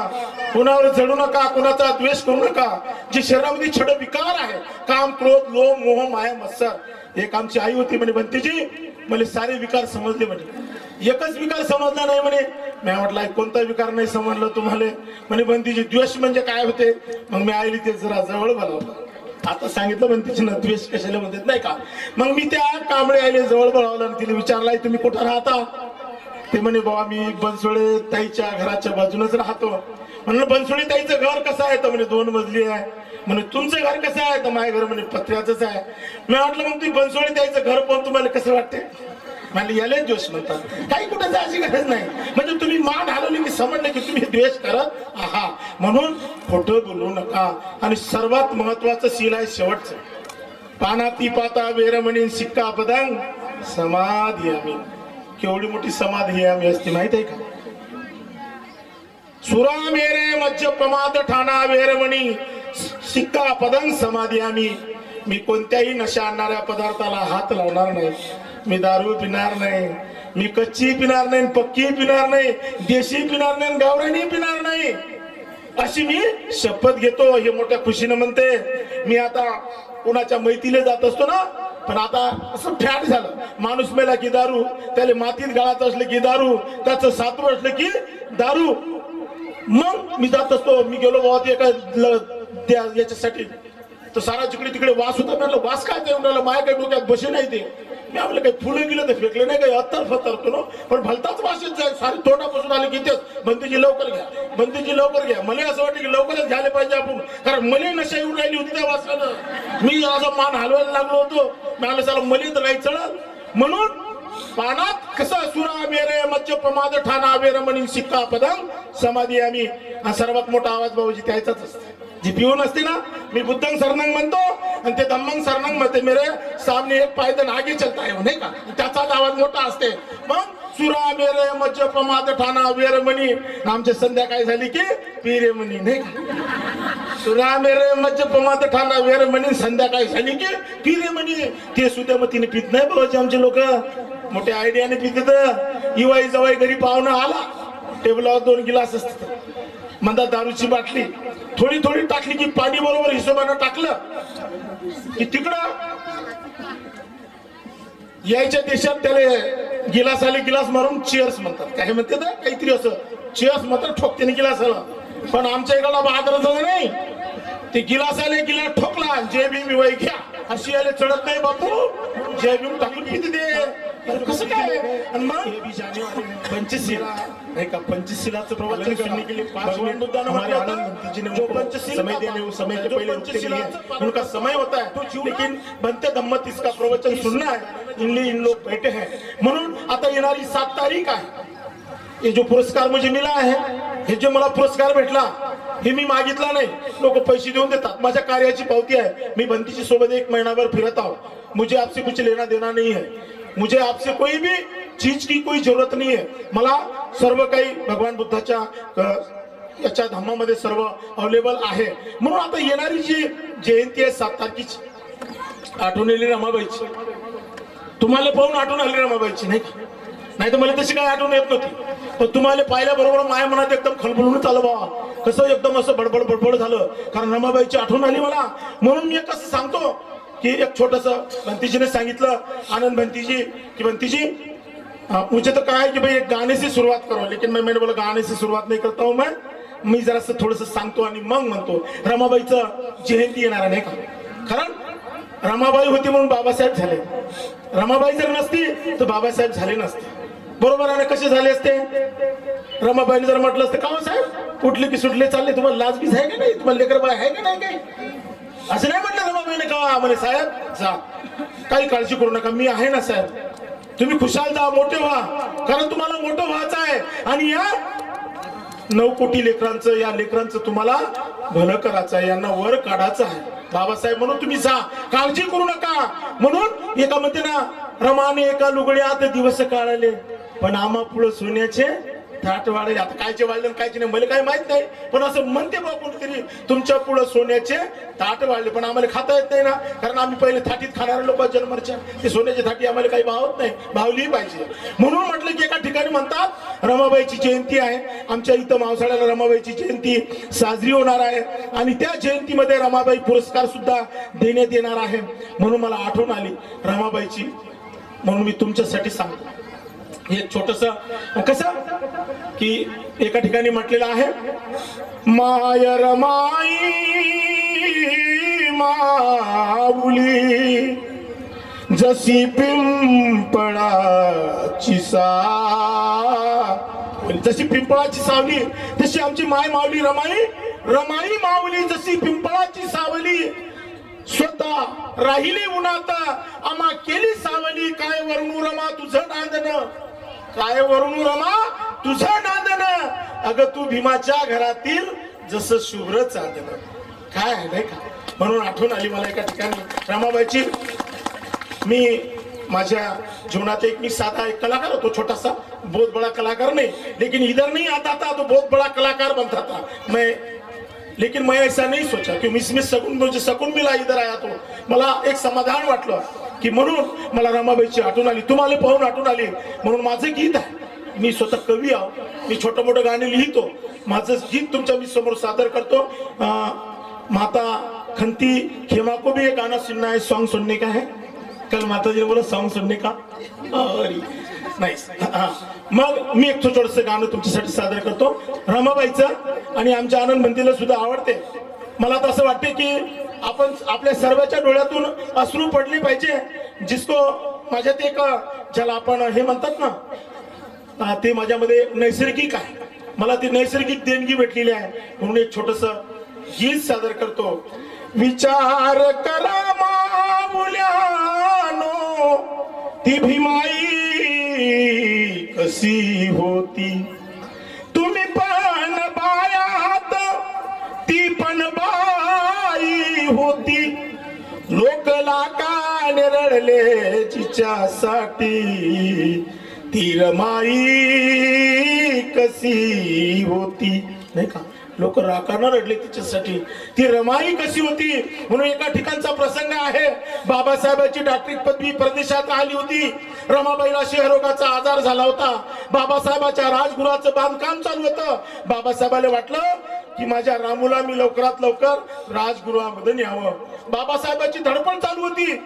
कोणावर जळू नका, कोणाचा द्वेष करू नका. जे शरीरामध्ये छड विकार आहे, काम क्रोध लोभ मोह माया मत्सर. एक आमची आई होती म्हणे बंतीजी, मला सारे विकार समजले म्हणे. एकच विकार समजला नाही म्हणे. मी म्हटलं कोणता विकार नाही समजलं तुम्हाला. म्हणे बंतीजी द्वेष म्हणजे काय होते. मग मी आईली ते जरा जवळ बोलावलं. आता सांगितलं बंतीजी ना द्वेष कशाला म्हणतात नाही का. मग मी त्या कांबळे आईले जवळ बोलावलं आणि तिने विचारला तुम्ही कुठं राहता. ते म्हणे बाबा मी बनसोडे ताईच्या घराच्या बाजूनच राहतो. म्हणलं बनसोडे ताईचं घर कसं आहे. तर म्हणे 2 मजली आहे. म्हणे तुमचं घर कसं आहे. तर माझं घर म्हणे पत्र्याचंच आहे. मी म्हटलं मग तुम्ही बनसोडे ताईचं घर पण तुम्हाला कसं वाटते. मला याला द्वेष म्हणतात. काही कुठे जायची गरज नाही. म्हणजे तुम्ही मान हलवली की समजलं की तुम्ही द्वेष करत आहात. म्हणून खोटं बोलू नका. आणि सर्वात महत्वाचं सील आहे शेवटचं, पानाती पाता वेरमणी सिक्का पदंग समाधी आम्ही. केवढी मोठी समाधी आम्ही असते माहित आहे का? सुरा मेरे मध्य प्रमाद ठाणा वेरमणी सिक्का पदंग समाधी आम्ही. मी कोणत्याही नशा आणणाऱ्या पदार्थाला हात लावणार नाही. मी दारू पिणार नाही, मी कच्ची पिणार नाही, पक्की पिणार नाही, देशी पिणार नाही, गावरानी पिणार नाही, अशी मी शपथ घेतो. हे मोठ्या खुशीनं म्हणते. मी आता कोणाच्या मैतीला जात असतो ना, पण आता असं फॅट झालं. माणूस मेला की दारू, त्याला मातीत गाळाचं असलं की दारू, त्याचं सातवं असलं की दारू. मग मी जात असतो. मी गेलो बाबा ते एका याच्यासाठी, तर सारा जिकडे तिकडे वास होता. म्हटलं वास काय ते म्हणाला, माझ्या काही डोक्यात बसे नाही ते. मी आपलं काही फुलं गेलं तर फेकले नाही, काही अत्तर फत्तरतो ना, पण भलताच वास येत जाईल. सारी तोंडापासून आले की तेच बंदीची लवकर घ्या, बंदीची लवकर घ्या. मला असं वाटतं की लवकरच घ्यायला पाहिजे आपण, कारण मला नशा येऊन राहिली होती त्या वासानं. मी असं मान हलवायला लागलो होतो. मला साला मले तर नाही चढत. म्हणून पानात कसं सुरा मेरे मध्य प्रमाद ठाणा वेरमणी सिक्का पदंग समाधी आम्ही. हा सर्वात मोठा आवाज भाऊजी त्याचाच असतो. जी पिऊन असते ना, मी बुद्धंग सरनंग म्हणतो आणि ते धम्मंग सरनंग म्हणते. मेरे सामने एक पायदन आगे चलता है, नाही का, त्याचाच आवाज मोठा असते. मग सुरा मेरे मध्य प्रमाद ठाणा वेरमणी. आमची संध्याकाळी झाली की पिरेमणी, नाही का. सुरा मेरे मध्य प्रमाद ठाणा वेरमणी, संध्याकाळी झाली की पिरेमणी. ते सुद्धा मग तिने पित नाही बाबाचे आमचे लोक, मोठ्या आयडियाने पित. इवाई जवाई घरी पाहुणा आला, टेबलावर 2 गिलास असतात, म्हणता दारूची बाटली थोडी थोडी टाकली की पाणी बरोबर हिशोबानं टाकलं की तिकडं यायच्या देशात त्याला गिलास आले, गिलास मारून चिअर्स म्हणतात. काय म्हणते ना, काहीतरी असं चिअर्स म्हणतात, ठोकते गिलासाला. पण आमच्या इकडला बहादर नाही, ते गिलास आले, गिलास ठोकला, जे भीम विवाई घ्या, अशी आले चढत नाही बापू, जय भीम टाकून किती दे. कसं काय. आणि मग 25 नहीं का, पंचशीलाचं प्रवचन करने के लिए 5 मिनट हमारे आनंद जी ने जो पंचशील समय देने, उस समय के पहले उनका समय होता है, लेकिन बनते धम्मत इसका प्रवचन सुनना है, इन लोग बैठे हैं. म्हणून आता येणारी 7 तारीख आहे. ये जो पुरस्कार मुझे मिला है, हे जो मला पुरस्कार भेटला, हे मी मागितला नाही. लोक पैसे देऊन देतात. माझ्या कार्याची पावती आहे. मी बंतीची सोबत 1 महिनाभर फिरत आहो. मुझे आपसे कुछ लेना देना नहीं है. मुझे आपसे कोई भी चीज की कोई जरूरत नहीं है. मला सर्व काही भगवान बुद्धाच्या याच्या धम्मामध्ये सर्व अवेलेबल आहे. म्हणून आता येणारी जी जयंती आहे 7 तारखेची, आठवण आली रमाबाईची. तुम्हाला पाहून आठवण आली रमाबाईची, नाही का. नाही तर मला तशी काय आठवण येत नव्हती, पण तुम्हाला पाहिल्याबरोबर माझ्या मनात एकदम खळबळून आलं बाबा. कसं एकदम असं बडबड बडबड झालं, कारण रमाबाईची आठवण आली मला. म्हणून मी कसं सांगतो की एक छोटस बंतीजीने सांगितलं, आनंद बंतीजी की बंतीजी मुझे तो कहा है कि भाई एक गाने से शुरुआत करो, लेकिन मैंने बोला गाने से शुरुआत नहीं करता हूं मी जरासं थोडंसं सांगतो आणि मग म्हणतो. रमाबाईचं जयंती येणार नाही का, कारण रमाबाई होती म्हणून बाबासाहेब झाले. रमाबाई जर नसती तर बाबासाहेब झाले नसते. बरोबर आहे ना. कसे झाले असते. रमाबाईने जर म्हटलं असतं, का हो साहेब उठले की सुटले चालले, तुम्हाला लाज बीज आहे का नाही, तुम्हाला लेकर बाय आहे का नाही, काही असं नाही म्हटलं रमाबाईने. का म्हणे साहेब जा, काही काळजी करू नका, मी आहे ना साहेब, तुम्ही खुशाल जा, मोठे व्हा, कारण तुम्हाला मोठं व्हायचं आहे. आणि या 9 कोटी लेकरांचं, या लेकरांचं तुम्हाला भलं करायचं आहे, यांना वर काढायचं आहे बाबासाहेब. म्हणून तुम्ही जा, काळजी करू नका. म्हणून एका म्हणते ना, रमाने एका लुगड्यात दिवस काढले, पण आम्हा पुढे सोन्याचे थाट वाढले. आता कायचे वाढले कायचे नाही मला काही माहित नाही, पण असं म्हणते बा कोणतरी, तुमच्या पुढे सोन्याचे ताट वाढले, पण आम्हाला खाता येत नाही ना, कारण आम्ही पहिले थाटीत खाणारे लोक जन्मरच्या. ते सोन्याची थाटी आम्हाला काही भावत नाही, भावली पाहिजे. म्हणून म्हटलं की एका ठिकाणी म्हणतात रमाबाईची जयंती आहे. आमच्या इथं मावसाळ्याला रमाबाईची जयंती साजरी होणार आहे, आणि त्या जयंतीमध्ये रमाबाई पुरस्कार सुद्धा देण्यात येणार आहे. म्हणून मला आठवण आली रमाबाईची, म्हणून मी तुमच्यासाठी सांगतो. एक छोटस कसं की एका ठिकाणी म्हटलेलं आहे, माय रमाई माऊली जशी पिंपळाची जशी पिंपळाची सावली, तशी आमची माय माऊली रमाई. रमाई माऊली जशी पिंपळाची सावली, स्वतः राहिली उन्हात आम्हा केली सावली काय वरणू रमा तुझं नांदन काय वरणू रमा तुझं नांदन अगं तू भीमाच्या घरातील जसं शुभ्र चांदन काय आहे नाही का म्हणून आठवण आली मला एका ठिकाणी रमाबाईची मी माझ्या जीवनात एक मी साधा एक कलाकार होतो छोटा सा बहुत बड़ा कलाकार नहीं लेकिन इधर नहीं आता था तो बहुत बड़ा कलाकार बनता था मैं लेकिन मैं ऐसा नहीं सोचा कि इसमें सकून मुझे सकून मिला इधर आया तो मला एक समाधान वाटलं की म्हणून मला रमाबाईची आठवण आली तुम्हाला पाहून आठवण आली म्हणून माझं गीत आहे मी स्वतः कवी आहो मी छोटं मोठं गाणे लिहितो माझं गीत तुमच्या मी समोर सादर करतो माता खंती खेमा को भी एक गाना सुनना है सॉन्ग सुनने का है कल माता जी ने बोला सॉन्ग सुनने का अरे नाईस मग मी एक छोटस गाणं तुमच्यासाठी सादर करतो रमाबाईचं आणि आमच्या आनंद बंदीला सुद्धा आवडते मला तर असं वाटते की आपण आपल्या सर्वांच्या डोळ्यातून अश्रू पडले पाहिजे जिसको माझ्यात एक ज्याला आपण हे म्हणतात ना ते माझ्यामध्ये नैसर्गिक आहे मला ती नैसर्गिक देणगी भेटलेली आहे म्हणून एक छोटस गीत सादर करतो विचार करा माऊल्यानो ती भीमाई कशी होती तुम्ही पण बायात ती पण बाई होती लोक लाकाने रडले तिच्यासाठी ती रमाई कशी होती नाही का लोक राकानं रडले तिच्यासाठी ती रमाई कशी होती म्हणून एका ठिकाणचा प्रसंग आहे बाबासाहेबांची डॉक्टरेट पदवी परदेशात आली होती रमाबाईला क्षयरोगाचा आजार झाला होता बाबासाहेबांच्या राजगृहाचं बांधकाम चालू होतं बाबासाहेबाला वाटलं की माझ्या रामूला मी लवकरात लवकर राजगृहामध्ये न्यावं बाबासाहेबांची धडपड चालू होती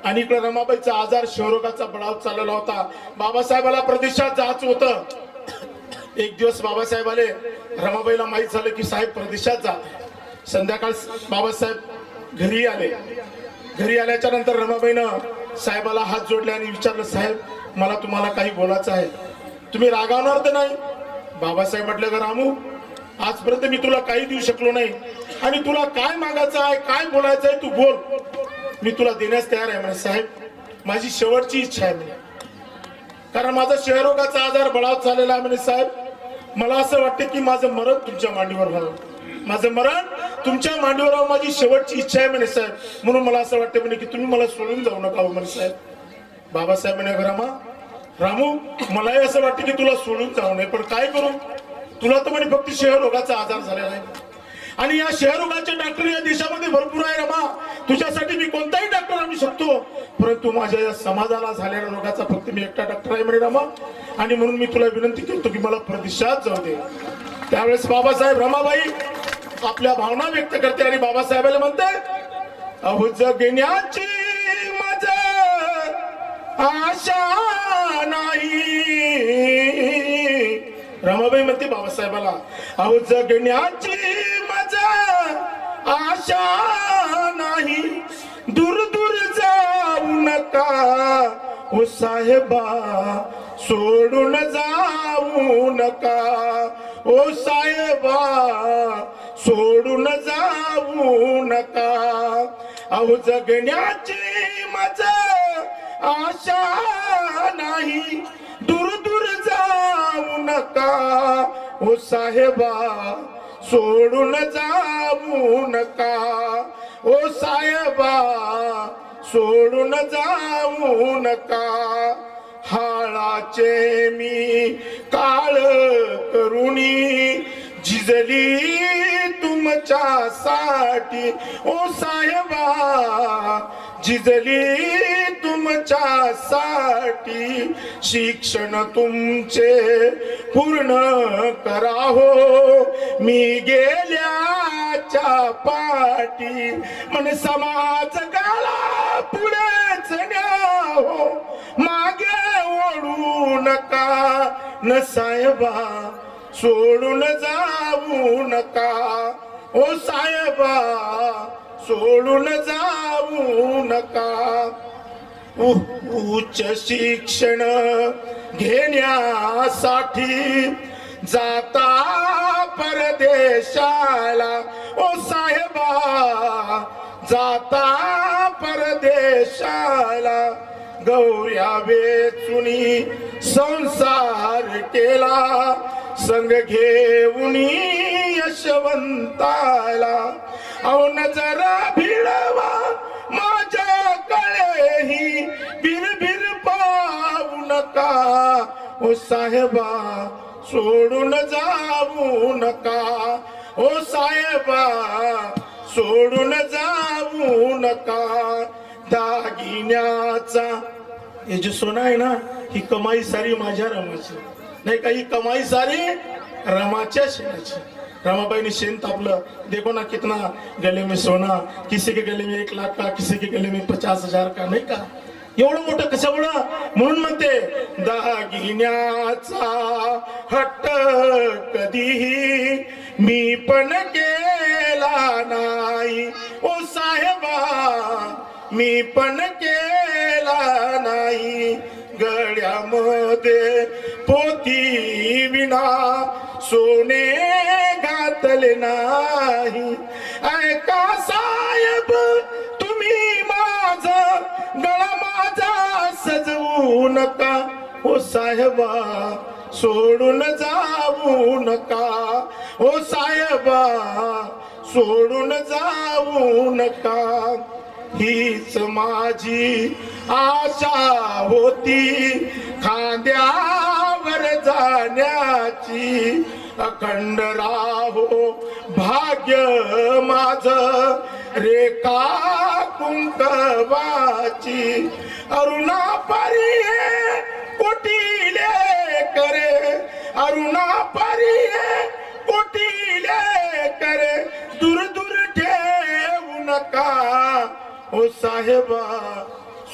आणि इकडे रमाबाईचा आजार क्षयरोगाचा बळाव चाललेला होता बाबासाहेबाला परदेशात जायचं होतं एक दिवस बाबासाहेब आले रमाबाईला माहित झालं की साहेब परदेशात जात संध्याकाळ बाबासाहेब घरी आल्याच्या नंतर रमाबाईनं साहेबाला हात जोडले आणि विचारलं साहेब मला तुम्हाला काही बोलायचं आहे तुम्ही रागावणार तर नाही बाबासाहेब म्हटलं का रामू आजपर्यंत मी तुला काही देऊ शकलो नाही आणि तुला काय मागायचं आहे काय बोलायचं आहे तू बोल मी तुला देण्यास तयार आहे म्हणे साहेब माझी शेवटची इच्छा आहे म्हणे कारण माझा क्षयरोगाचा आजार बळावत झालेला आहे म्हणे साहेब मला असं वाटतं की माझं मरण तुमच्या मांडीवर व्हावं माझं मरण तुमच्या मांडीवर व्हावं माझी शेवटची इच्छा आहे म्हणे साहेब म्हणून मला असं वाटतं म्हणे की तुम्ही मला सोडून जाऊ नका म्हणे साहेब बाबासाहेब म्हणे रामू मलाही असं वाटतं की तुला सोडून जाऊ नये पण काय करू तुला तर म्हणे फक्त क्षयरोगाचा आजार झालेला आहे आणि या क्षयरोगाचे डॉक्टर या देशामध्ये भरपूर आहे रमा तुझ्यासाठी मी कोणताही डॉक्टर आणू शकतो परंतु माझ्या या समाजाला झालेल्या रोगाचा फक्त मी एकटा डॉक्टर आहे म्हणे रमा आणि म्हणून मी तुला विनंती करतो की मला परदेशात जाऊ दे त्यावेळेस बाबासाहेब रमाबाई आपल्या भावना व्यक्त करते आणि बाबासाहेबाला म्हणते अहो जगण्याची मजा आशा नाही रमाबाई म्हणते बाबासाहेबाला अहो जगण्याची मजा आशा नाही दूर दूर जाऊ नका ओ साहेबा सोडून जाऊ नका ओ साहेबा सोडून जाऊ नका अहो जगण्याची मजा आशा नाही दूर दूर जाऊ नका ओ साहेबा सोडून जाऊ नका ओ साहेबा सोडून जाऊ नका हाळाचे मी काळ करुणी झिजली तुमच्यासाठी ओ साहेबा झिजली तुमच्यासाठी शिक्षण तुमचे पूर्ण करा हो मी गेल्याच्या पाठी म्हणे समाज गाला पुढेच न्या हो मागे ओढू नका न साहेबा सोडून जाऊ नका ओ साहेबा सोडून जाऊ नका उच्च शिक्षण घेण्यासाठी जाता परदेशाला ओ साहेबा जाता परदेशाला गौऱ्या वेचुनी संसार केला संग घेऊन यशवंताला अहो नजरा भिडवा माझ्या कळेही बिरबिर पाहू नका ओ साहेबा सोडून जाऊ नका ओ साहेबा सोडून जाऊ नका दागिन्याचा हे जे सोनं आहे ना ही कमाई सारी माझ्या रमाची नाही का ही कमाई सारी रमाच्या शेणाची रमाबाई ने शेण तापलं देखो ना कितना गले में सोना किसी के गले में 1 लाख का किसी के गले में 50,000 का नाही का एवढं मोठं कशामुळं म्हणून म्हणते दागिन्याचा हट्ट कधीही मी पण केला नाही ओ साहेबा मी पण केला नाही गळ्यामध्ये पोती विना सोने घातले नाही ऐका साहेब तुम्ही माझा गळा माझा सजवू नका ओ साहेबा सोडून जाऊ नका ओ साहेबा सोडून जाऊ नका हीच माझी आशा होती खांद्यावर जाण्याची अखंड राहो भाग्य माझ रेखा कुंकवाची अरुणा परी कोटीले करे अरुणा परी कोटीले करे दूर दूर ठेवू नका ओ साहेबा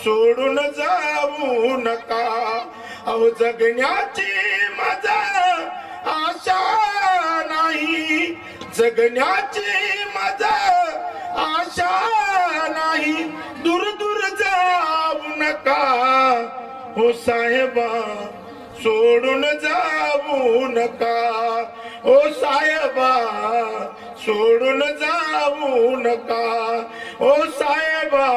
सोडून जाऊ नका अहो जगण्याची मजा आशा नाही जगण्याची मजा आशा नाही दूर दूर जाऊ नका ओ साहेबा सोडून जाऊ नका ओ साहेबा सोडून जाऊ नका ओ साहेबा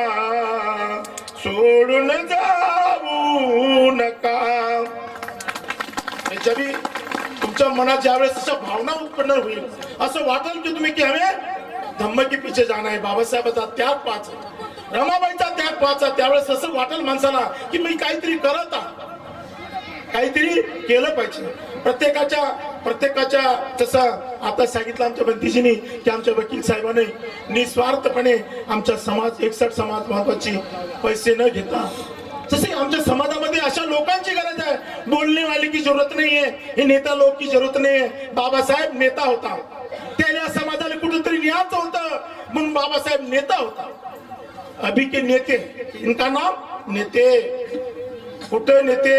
सोडून जाऊ नका जब तुमच्या मनात ज्यावेळेस अशा भावना उत्पन्न होईल असं वाटेल की तुम्ही की हमें धम्म के पीछे जाना है बाबासाहेबांचा त्याग पाहायचा रमाबाईचा त्याग पाहायचा त्यावेळेस असं वाटेल माणसाला की मी काहीतरी करत काहीतरी केलं पाहिजे प्रत्येकाच्या जसं आता सांगितलं आमच्या बंतीजींनी की आमच्या वकील साहेबांनी निस्वार्थपणे आमचा समाज 61 समाज महत्वाची पैसे न घेता जसे आमच्या समाजामध्ये अशा लोकांची गरज आहे बोलने वाले की जरूरत नहीं है हे नेता लोक की जरूरत नहीं है बाबासाहेब नेता होता त्याला समाजाला कुठेतरी न्यायचं होतं म्हणून बाबासाहेब नेता होता अभी के नेते इनका नाम नेते कुठे नेते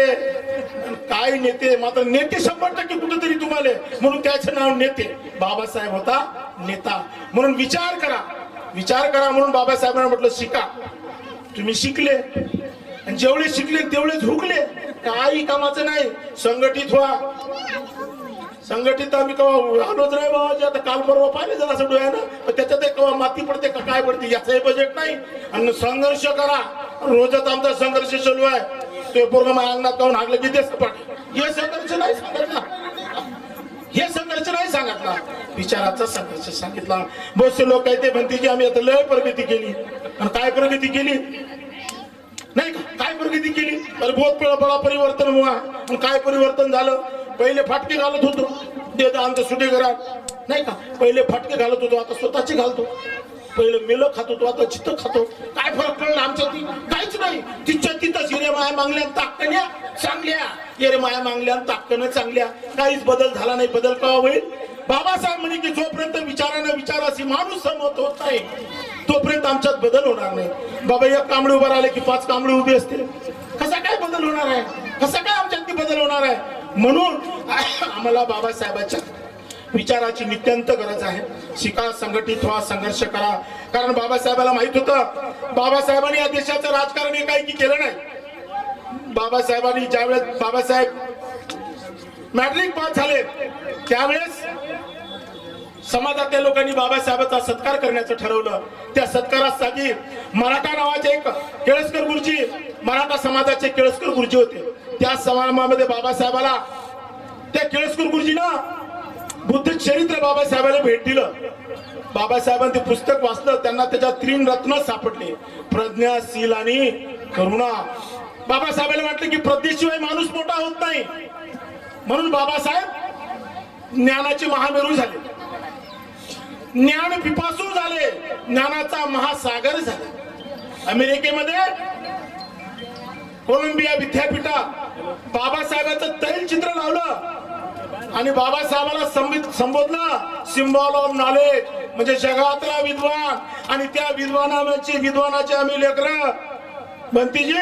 काय नेते मात्र नेते 100% कुठेतरी तुम्हाला म्हणून त्याचं नाव नेते बाबासाहेब होता नेता म्हणून विचार करा म्हणून बाबासाहेबांना म्हटलं शिका तुम्ही शिकले आणि जेवढे शिकले तेवढे झुकले काही कामाचं नाही संघटित व्हा संघटित आम्ही कवा आलोच नाही बाबा आता काल परवा पाहिले जरा असं डोळ्यानं पण त्याच्यात कवा माती पडते का काय पडते याचंही बजेट नाही आणि संघर्ष करा रोजच आमचा संघर्ष चालू आहे ते पूर्ण माझ्या अंगणात काऊन हागलं की ते सपाट हे संघर्ष नाही सांगितला विचाराचा संघर्ष सांगितला बहुतसे लोक काय ते म्हणते की आम्ही आता लय प्रगती केली आणि काय प्रगती केली नाही काय प्रगती केली तर बहुत बडा परिवर्तन हुआ काय परिवर्तन झालं पहिले फाटके घालत होतो देत आमचं सुटे घरात नाही का पहिले फाटके घालत होतो आता स्वतःची घालतो पहिले मेलं खात होतो आता चित्त खातो काय फरक पडला आमच्या ती काहीच नाही तिच्या तिथंच हिरे माया मागल्या ताकण्या चांगल्या हिरे माया मागल्या ताकण्या चांगल्या काहीच बदल झाला नाही बदल केव्हा होईल बाबासाहेब म्हणे की जोपर्यंत विचाराशी माणूस सहमत होत नाही तोपर्यंत आमच्यात बदल होणार नाही बाबा एक कांबळे उभा राहिले की 5 कांबळे उभे असते कसा काय बदल होणार आहे कसा काय आमच्यात बदल होणार आहे म्हणून आम्हाला बाबासाहेबांच्या विचाराची नित्यंत गरज आहे शिका संघटित व्हा संघर्ष करा कारण बाबासाहेबाला माहित होतं बाबासाहेबांनी या देशाचं राजकारण हे काही केलं नाही बाबासाहेबांनी ज्यावेळेस बाबासाहेब मॅट्रिक पास झाले त्यावेळेस समाजातल्या लोकांनी बाबासाहेबांचा सत्कार करण्याचं ठरवलं. त्या सत्कारासाठी मराठा नावाचे एक केळसकर गुरुजी, मराठा समाजाचे केळसकर गुरुजी होते. त्या समारंभामध्ये बाबासाहेबाला त्या केळसकर गुरुजीनं बुद्ध चरित्र बाबासाहेबांना भेट दिलं. बाबासाहेबांनी ते पुस्तक वाचलं. त्यांना त्याच्यात 3 रत्न सापडले, प्रज्ञा, शील आणि करुणा. बाबासाहेबांना वाटलं की प्रज्ञेशिवाय माणूस मोठा होत नाही, म्हणून बाबासाहेब ज्ञानाचे महामेरू झाले, ज्ञान पिपासू झाले, ज्ञानाचा महासागर झाले. अमेरिकेमध्ये कोलंबिया विद्यापीठात बाबासाहेबांचं तैलचित्र लावलं आणि बाबासाहेबांना संबोधलं सिम्बॉल ऑफ नॉलेज, म्हणजे जगातला विद्वान. आणि त्या विद्वानाचे आम्ही लेकर बनती जी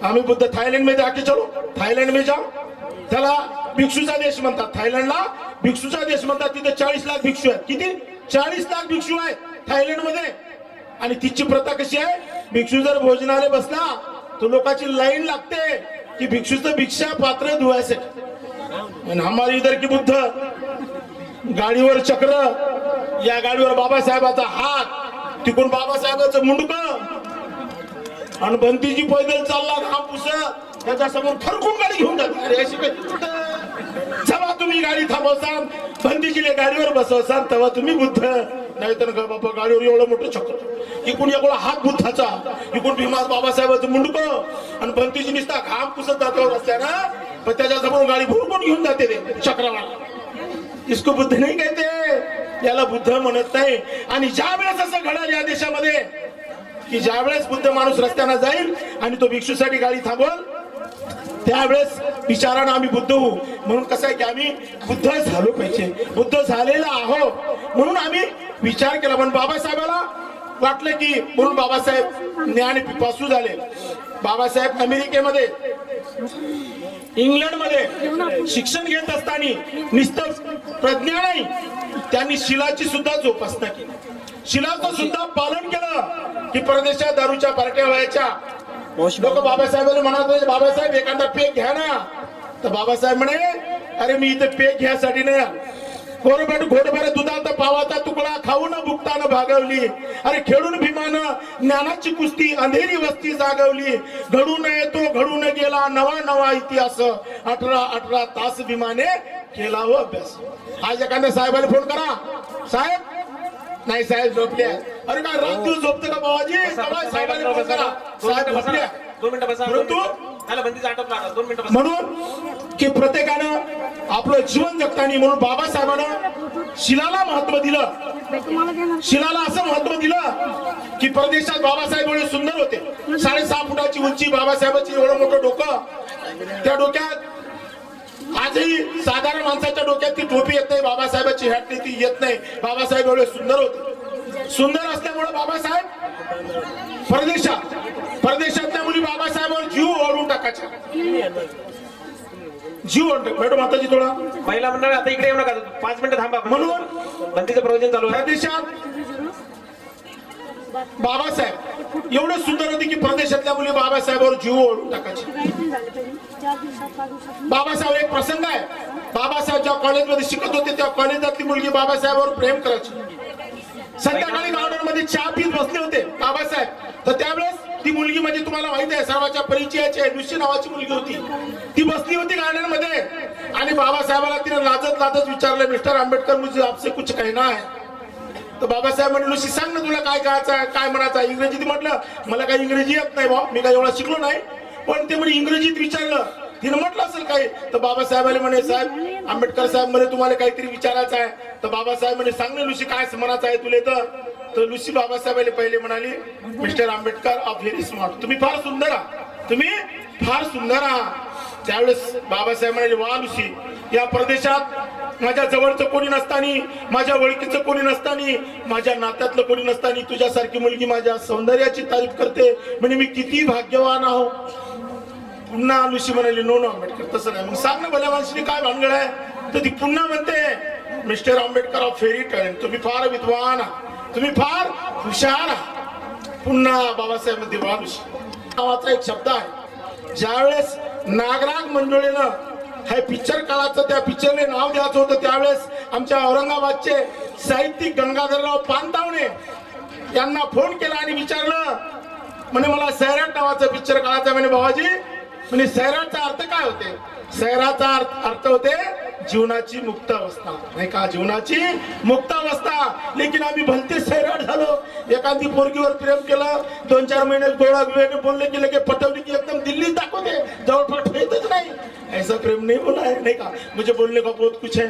आम्ही बुद्ध थायलंड में जाके चलो, थायलंड में जाओ. त्याला भिक्षूचा देश म्हणतात. थायलंडला भिक्षूचा देश म्हणतात. तिथे 40 लाख भिक्षू आहेत. किती? 40 लाख भिक्षू आहेत थायलंड मध्ये. आणि तिची प्रथा कशी आहे, भिक्षू जर भोजनालय बसला तो लोकांची लाईन लागते की भिक्षूचं भिक्षा पात्र धुवायसाठी. आणि हमारे इधर की बुद्ध गाडीवर चक्र, या गाडीवर बाबासाहेबाचा हात, तिकडून बाबासाहेबाचं मुंडकं, आणि बंतीजी पैदल चालला घाम पुसत, त्याच्या समोर थरकून गाडी घेऊन जाते. अरे अशी जेव्हा तुम्ही गाडी थांबवसान, बंतीजीले गाडीवर बसवसान, तेव्हा तुम्ही बुद्ध. नाही तर बाबा गाडीवर एवढं मोठं चक्र, इकडून एवढा हात बुद्धाचा, इकडून भीमा बाबासाहेबाचं मुंडकं, आणि बंतीजी निसता घाम पुसत जातो रस्त्यानं, पण त्याच्या समोर गाडी भरपूर घेऊन जाते ते चक्रवाला. इसको बुद्ध नाही कहते, याला बुद्ध म्हणत नाही. आणि ज्या वेळेस असं घडेल या देशामध्ये की ज्या वेळेस बुद्ध माणूस रस्त्यानं जाईल आणि तो भिक्षूसाठी गाडी थांबवल, त्यावेळेस विचारानं आम्ही बुद्ध होऊ. म्हणून कसं आहे की आम्ही बुद्ध झालो पाहिजे, बुद्ध झालेला आहो, म्हणून आम्ही विचार केला. पण बाबासाहेबाला वाटलं की, म्हणून बाबासाहेब ज्ञान पिपासू झाले. बाबासाहेब अमेरिकेमध्ये, इंग्लंडमध्ये शिक्षण घेत असताना नुसतं प्रज्ञा नाही, त्यांनी शिलाची सुद्धा जोपासना केली. शिलाचं सुद्धा पालन केलं की परदेशात दारूच्या पार्ट्या व्हायच्या. लोक बाबासाहेबांना म्हणत, बाबासाहेब एखादा पेक घ्या ना. तर बाबासाहेब म्हणे, अरे मी इथे पेक घ्यासाठी नाही, घोडभर दुधाचा पावाचा तुकडा खाऊन भुकताना भागवली. अरे खेळून भीमानं ज्ञानाची कुस्ती अंधेरी वस्ती जागवली. घडून येतो घडून गेला नवा नवा इतिहास, 18 तास भीमाने केला हो अभ्यास. आज एखाद्या साहेबाला फोन करा, साहेब नाही साहेब झोपले. अरे काय रात दिवस झोपतं का बाबाजी? साहेबाला फोन करा, साहेब झोपले. 2 मिनिटं बसा. परंतु त्याला बंदीचा आटोप लागला. 2 मिनिटं बसा. म्हणून की प्रत्येकानं आपलं जीवन जगताना, म्हणून बाबासाहेबांना शिलाला महत्व दिलं. शिलाला असं महत्व दिलं की परदेशात बाबासाहेब एवढे सुंदर होते, 6.5 फुटाची उंची बाबासाहेबांची, एवढं मोठं डोकं, त्या डोक्यात आजही साधारण माणसाच्या डोक्यात ती टोपी येत नाही, बाबासाहेबांची हॅट ती येत नाही. बाबासाहेब एवढे सुंदर होते. सुंदर असल्यामुळे बाबासाहेब परदेशातल्या मुली बाबासाहेबांवर जीव ओढून टाकायच्या. जीव ओढ मॅडम माताजी थोडा महिला मंडळ आता इकडे येऊ नका, 5 मिनिटं थांबा. म्हणून बंदीचं प्रवचन चालू आहे. परदेशात बाबासाहेब एवढे सुंदर होते की परदेशातल्या मुली बाबासाहेबांवर जीव ओढून टाकायचे. बाबासाहेब एक प्रसंग आहे, बाबासाहेब ज्या कॉलेजमध्ये शिकत होते त्या कॉलेजातली मुलगी बाबासाहेबांवर प्रेम करायची. संध्याकाळी गार्डन मध्ये चहा पीत बसले होते बाबासाहेब. तर त्यावेळेस ती मुलगी, म्हणजे तुम्हाला माहिती आहे सर्वांच्या परिचयाची आहे, लुसी नावाची मुलगी होती. ती बसली होती गार्डन मध्ये आणि बाबासाहेबाला तिने लाजत लाजत विचारलं, मिस्टर आंबेडकर मुझे आपसे कुछ कहना है. तर बाबासाहेब म्हणले, लुसी सांग ना तुला काय करायचं आहे, काय म्हणायचं आहे. इंग्रजीत म्हटलं, मला काही इंग्रजी येत नाही बा, मी काय एवढा शिकलो नाही. पण ते म्हणे इंग्रजीत विचारलं, तिने म्हटलं असेल काही. तर बाबासाहेबाला म्हणे, साहेब आंबेडकर साहेब म्हणे तुम्हाला काहीतरी विचारायचं आहे. तर बाबासाहेब म्हणे, सांग ना लुसी काय म्हणायचं आहे तुला. तर लुसी बाबासाहेबाला पहिले म्हणाली, mister Ambedkar of very smart, तुम्ही फार सुंदर आहात, तुम्ही फार सुंदर आहात. त्यावेळेस बाबासाहेब म्हणाले, वा लुसी, या प्रदेशात माझ्या जवळचं कोणी नसतानी, माझ्या ओळखीचं कोणी नसतानी, माझ्या नात्यातलं कोणी नसतानी तुझ्यासारखी मुलगी माझ्या सौंदर्याची तारीफ करते, म्हणजे मी किती भाग्यवान आहो. पुन्हा लुसी म्हणाली, नो नो आंबेडकर तसं नाही. मग सांग ना भल्या माणसाने काय भानगड आहे. तर ती पुन्हा म्हणते, mister Ambedkar of very talent, तुम्ही फार विद्वान आहात, तुम्ही फार हुशार आहात. पुन्हा बाबासाहेब मध्ये वा लुसी नावाचा एक शब्द आहे. ज्यावेळेस नागराग मंडळीनं हे पिक्चर काळाचं त्या पिक्चरने नाव द्यायचं होतं. त्यावेळेस आमच्या औरंगाबादचे साहित्यिक गंगाधरराव पानतावणे यांना फोन केला आणि विचारलं, म्हणे मला सैराट नावाचं पिक्चर काढायचं. म्हणे बाबाजी, म्हणजे सैराटचा अर्थ काय होते? सैराचा अर्थ होते जीवनाची मुक्त अवस्था, नाही का, जीवनाची मुक्त अवस्था. लेकिन आम्ही भलते सैराट झालो. एखादी पोरगीवर प्रेम केलं, 2-4 महिने गोळा वेळेने बोलले की लगे पटवली की एकदम दिल्लीत दाखवते, जवळपास ठेवतच नाही. ऐसा प्रेम नहीं बोला है, नहीं का. मुझे बोलने का बहुत कुछ है.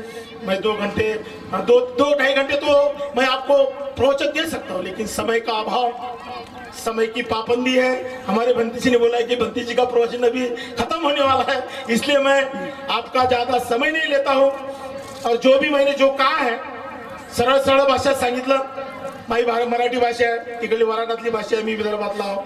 मैं 2-2.5 घंटे तो मैं आपको प्रवचन दे सकता हूँ, लेकिन समय का अभाव, समय की पाबंदी है. हमारे बंती जी ने बोला है कि बंती जी का प्रवचन अभी खत्म होने वाला है, इसलिए मैं आपका ज्यादा समय नहीं लेता हूँ. और जो भी मैंने जो कहा है सरळ सरळ भाषेत सांगितलं. माझी मराठी भाषा आहे, तिकडली वराडातली भाषा आहे, मी विदर्भातला आहो,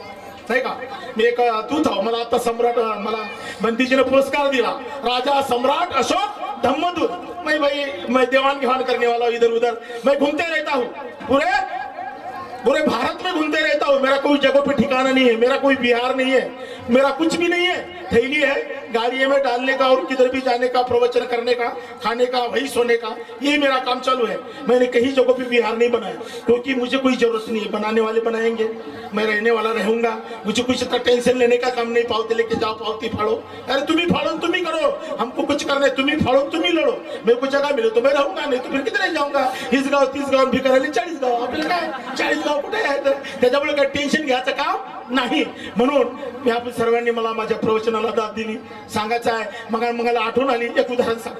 नाही का. मी एक दूत आहो. मला आता सम्राट, मला बंतीजीने पुरस्कार दिला, राजा सम्राट अशोक धम्मदूत. मैं भाई, मैं देवान घेवान करने वाला हूँ, इधर उधर मैं घूमते रहता हूँ, पूरे भारत में घूमते रहता हूँ. मेरा कोई जगह पे ठिकाना नहीं है, मेरा कोई बिहार नहीं है, मेरा कुछ भी नहीं है. थैली है गाड़ी में डालने का और किधर भी जाने का, प्रवचन करने का, खाने का, वही सोने का, ये मेरा काम चालू है. मैंने कहीं जगह पे बिहार नहीं बनाया, क्योंकि मुझे कोई जरूरत नहीं है. बनाने वाले बनाएंगे, मैं रहने वाला रहूंगा. मुझे कुछ इतना टेंशन लेने का काम नहीं. पावती लेके जाओ, पावती फाड़ो. अरे तुम्ही फाड़ो, तुम्ही करो, हमको कुछ करना है. तुम्ही फाड़ो, तुम्ही लड़ो. मेरे को जगह मिले तो मैं रहूंगा, नहीं तो फिर किधर जाऊंगा. 20 गाव 30 गाव भी करायला 40 गाव. आपल्याला काय 40 गाव कुठे आहे? त्याच्यामुळे काही टेन्शन घ्यायचं काम नाही. म्हणून मी आपण सर्वांनी मला माझ्या प्रवचनाला दाद दिली. सांगायचं आहे, मला आठवण आली. एक उदाहरण सांग.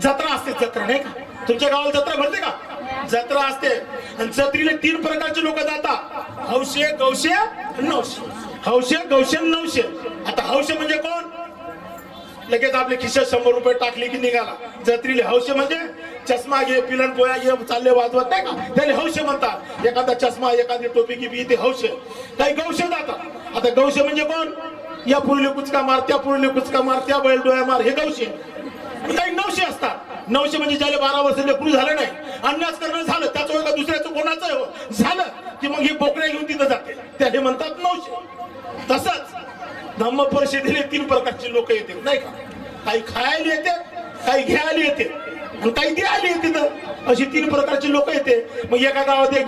जत्रा असते, जत्रा नाही का, तुमच्या गावाला जत्रा भरते का? जत्रा असते आणि जत्रेला 3 प्रकारचे लोक जातात, हौशे, गौशे, नवशे. हौशे, गौशे, नवशे. आता हौशे म्हणजे कोण? लगेच आपले खिशात 100 रुपये टाकले की निघाला. जत्रीले हौशे म्हणजे चष्मा घे, पिलन पोया घे, चालले वाजवत, नाही का, त्याला हौशे म्हणतात. एखादा चष्मा, एखादी टोपी की बी, ते हौशे. काही गौशे जातात. आता गौशे म्हणजे कोण? या पुरले कुचका मार, त्या पुरले कुचका मार, त्या बैल डोळ्या मार, हे गौशे. काही नवशे असतात. नवशे म्हणजे ज्याला 12 वर्ष लेकरू झालं नाही, अन्यास करणं झालं, त्याचं का दुसऱ्याचं कोणाचं झालं की मग हे बोकड्या घेऊन तिथं जाते, त्याला म्हणतात नवशे. तसंच धम्म परिषदेले 3 प्रकारचे लोक येते, नाही का. काही खायला येते, काही घ्यायला येते आणि काही द्यायला येते. तर अशी 3 प्रकारचे लोक येते. मग एका गावात एक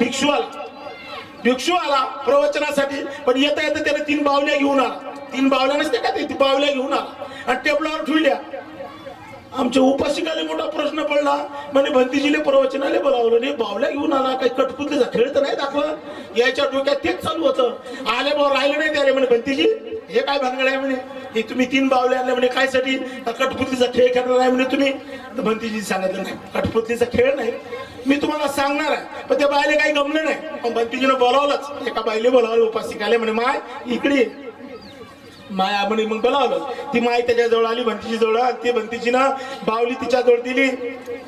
भिक्षू आला प्रवचनासाठी. पण येता येता त्याने 3 बावल्या घेऊन आला. 3 बावल्या नसते का, ते बावल्या घेऊन आला आणि टेबलावर ठेवल्या. आमच्या उपासिकाला मोठा प्रश्न पडला. म्हणे भंतीजीले प्रवचनाले बोलावलं नाही, बावल्या घेऊन आला, काही कठपुतलीचा खेळ तर नाही दाखवत. याच्या डोक्यात तेच चालू होतं. आले भाऊ राहिले नाही त्याला. म्हणे भंतीजी हे काय भानगड आहे? म्हणे हे तुम्ही 3 बावल्या आणल्या, म्हणे कायसाठी? कठपुतलीचा खेळ खेळणार आहे म्हणे तुम्ही. तर भंतीजी सांगितलं, नाही, कठपुतलीचा खेळ नाही, मी तुम्हाला सांगणार आहे. पण त्या बायले काही गमलं नाही. पण भंतीजीनं बोलावलंच. एका बायले बोलावलं उपासिकाले. म्हणे माय इकडे, माया म्हणे. मग बोलावलं. ती माय त्याच्या जवळ आली, भंतीची जवळ. ती भंतीजीनं बावली तिच्या जवळ दिली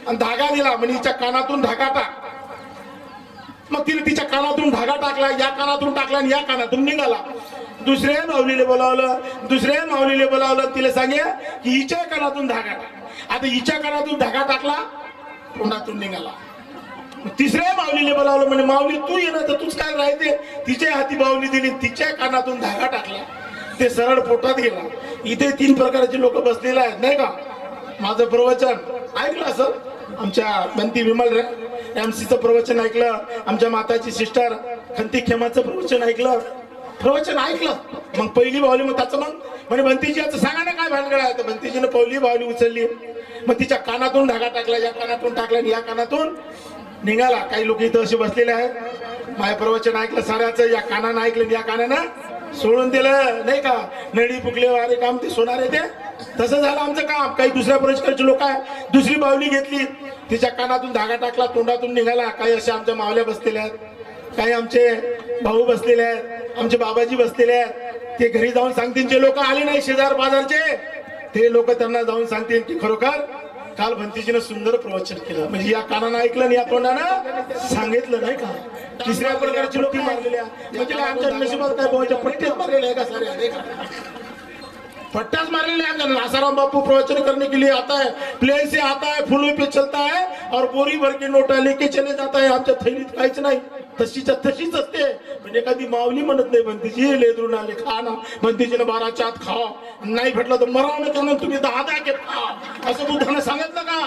आणि धागा दिला. म्हणजे हिच्या कानातून धागा टाक. मग तिने तिच्या कानातून धागा टाकला, या कानातून टाकला आणि या कानातून निघाला. दुसऱ्या माऊलीले बोलावलं, तिला सांगे की हिच्या कानातून धागा टाक. आता हिच्या कानातून धागा टाकला, तोंडातून निघाला. तिसऱ्या माऊलीले बोलावलं. म्हणे माऊली तू ये ना, तर तूच काय राहते. तिच्या हाती बावली दिली, तिच्या कानातून धागा टाकला, ते सरळ पोटात गेला. इथे 3 प्रकारचे लोक बसलेले आहेत, नाही का. माझं प्रवचन ऐकलं असं, आमच्या बंती विमल MC चं प्रवचन ऐकलं, आमच्या माताची सिस्टर खंती खेमाचं प्रवचन ऐकलं. मग पहिली बावली, मग त्याचं मग म्हणे भंतीजी याचं सांगा ना काय भानगड आहे. तर भंतीजीनं पहिली बावली उचलली. मग तिच्या कानातून धागा टाकला, या कानातून टाकला आणि या कानातून निघाला. काही लोक इथं असे बसलेले आहेत. माझं प्रवचन ऐकलं साऱ्याचं, या कानानं ऐकलं, या कानानं सोडून दिलं, नाही का. नडी फुकले वारे काम ते सोनारे ते. तसं झालं आमचं काम. काही दुसऱ्या परिष्कारचे लोक आहे, दुसरी बावली घेतली, तिच्या कानातून धागा टाकला, तोंडातून निघाला. काही अशा आमच्या मावल्या बसलेल्या आहेत, काही आमचे भाऊ बसलेले आहेत, आमचे बाबाजी बसलेले आहेत. ते घरी जाऊन सांगतील, जे लोक आले नाही शेजार बाजारचे, ते लोक त्यांना जाऊन सांगतील की खरोखर काल भंतीजीनं सुंदर प्रवचन केलं. म्हणजे या कानानं ऐकलं आणि या तोंडानं सांगितलं, नाही का. तिसऱ्या प्रकारची लोक मारलेल्या, म्हणजे आमच्या नशिबात काय बोलायच्या पट्ट्याच मारलेल्या आहे का साऱ्या, नाही का. फट्टास मारने आसाराम बापू प्रवचन करने के लिए आता है, प्लेन से आता है, फूलों पे चलता है और बोरी भर के नोटा लेके चले जाता है. आमच्या थैलीत काहीच नाही, तशीच्या तशीच असते. पण एखादी माऊली म्हणत नाही बंदीची लेदरून आले खा ना, बंदीजीने 12च्या आत खा, नाही भेटलं तर मराव ना, त्यानं तुम्ही 10 घेत खा, असं बुद्धाने सांगितलं का?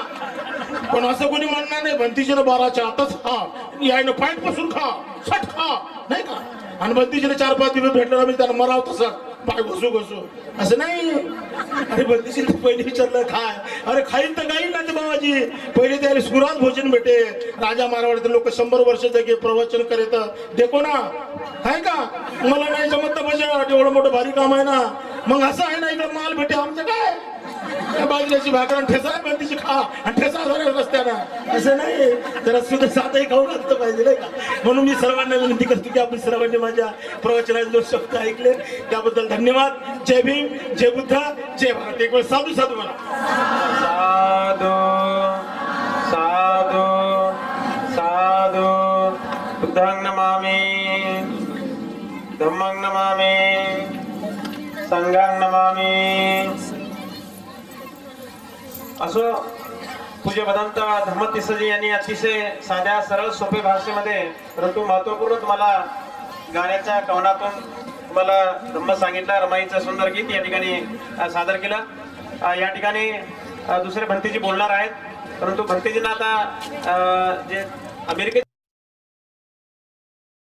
पण असं कोणी म्हणणार नाही, बंदीजीने 12च्या आतच खा, यायनं पाईट पासून खा, सट खा, नाही का? आणि बंदीजीने 4-5 दिवस भेटलं ना, मी त्याला मराव तसं पाय घसू घसू असं नाही. अरे बंदीची पहिले विचारलं खाय, अरे खाईन तर काही नाही बाबाजी. पहिले त्याला सुरात भोजन भेटे. राजा मारवाडीचे लोक 100 वर्ष जगे प्रवचन करीत देखो ना, आहे का? मला नाही जमत तर बजा, एवढं मोठं भारी काम आहे ना. मग असं आहे ना, इकडे माल भेटे, आमचं काय बाजरीची भाकर ठेसा बंदीची खा आणि ठेसा झाला रस्त्यानं, असं नाही. जरा सुद्धा साधंही खाऊ घातलं पाहिजे नाही का? म्हणून मी सर्वांना विनंती करतो की आपण सर्वांनी माझ्या प्रवचनाचे 2 शब्द ऐकले त्याबद्दल धन्यवाद. जय भीम, जय बुद्ध, जय भारत. एक वेळ साधू साधू म्हणा. साधू साधू साधू. बुद्धं नमामि, धम्मं नमामि, संघं नमामि. असो पूज्य भदंत धम्मतीसजी यांनी अतिशय साध्या सरळ सोपे भाषेमध्ये परंतु महत्वपूर्ण तुम्हाला गाण्याच्या कवनातून तुम्हाला धम्म सांगितलं. रमाईचं सुंदर गीत या ठिकाणी सादर केलं. या ठिकाणी दुसरे भंतेजी बोलणार आहेत, परंतु भंतेजींना आता जे अमेरिकेत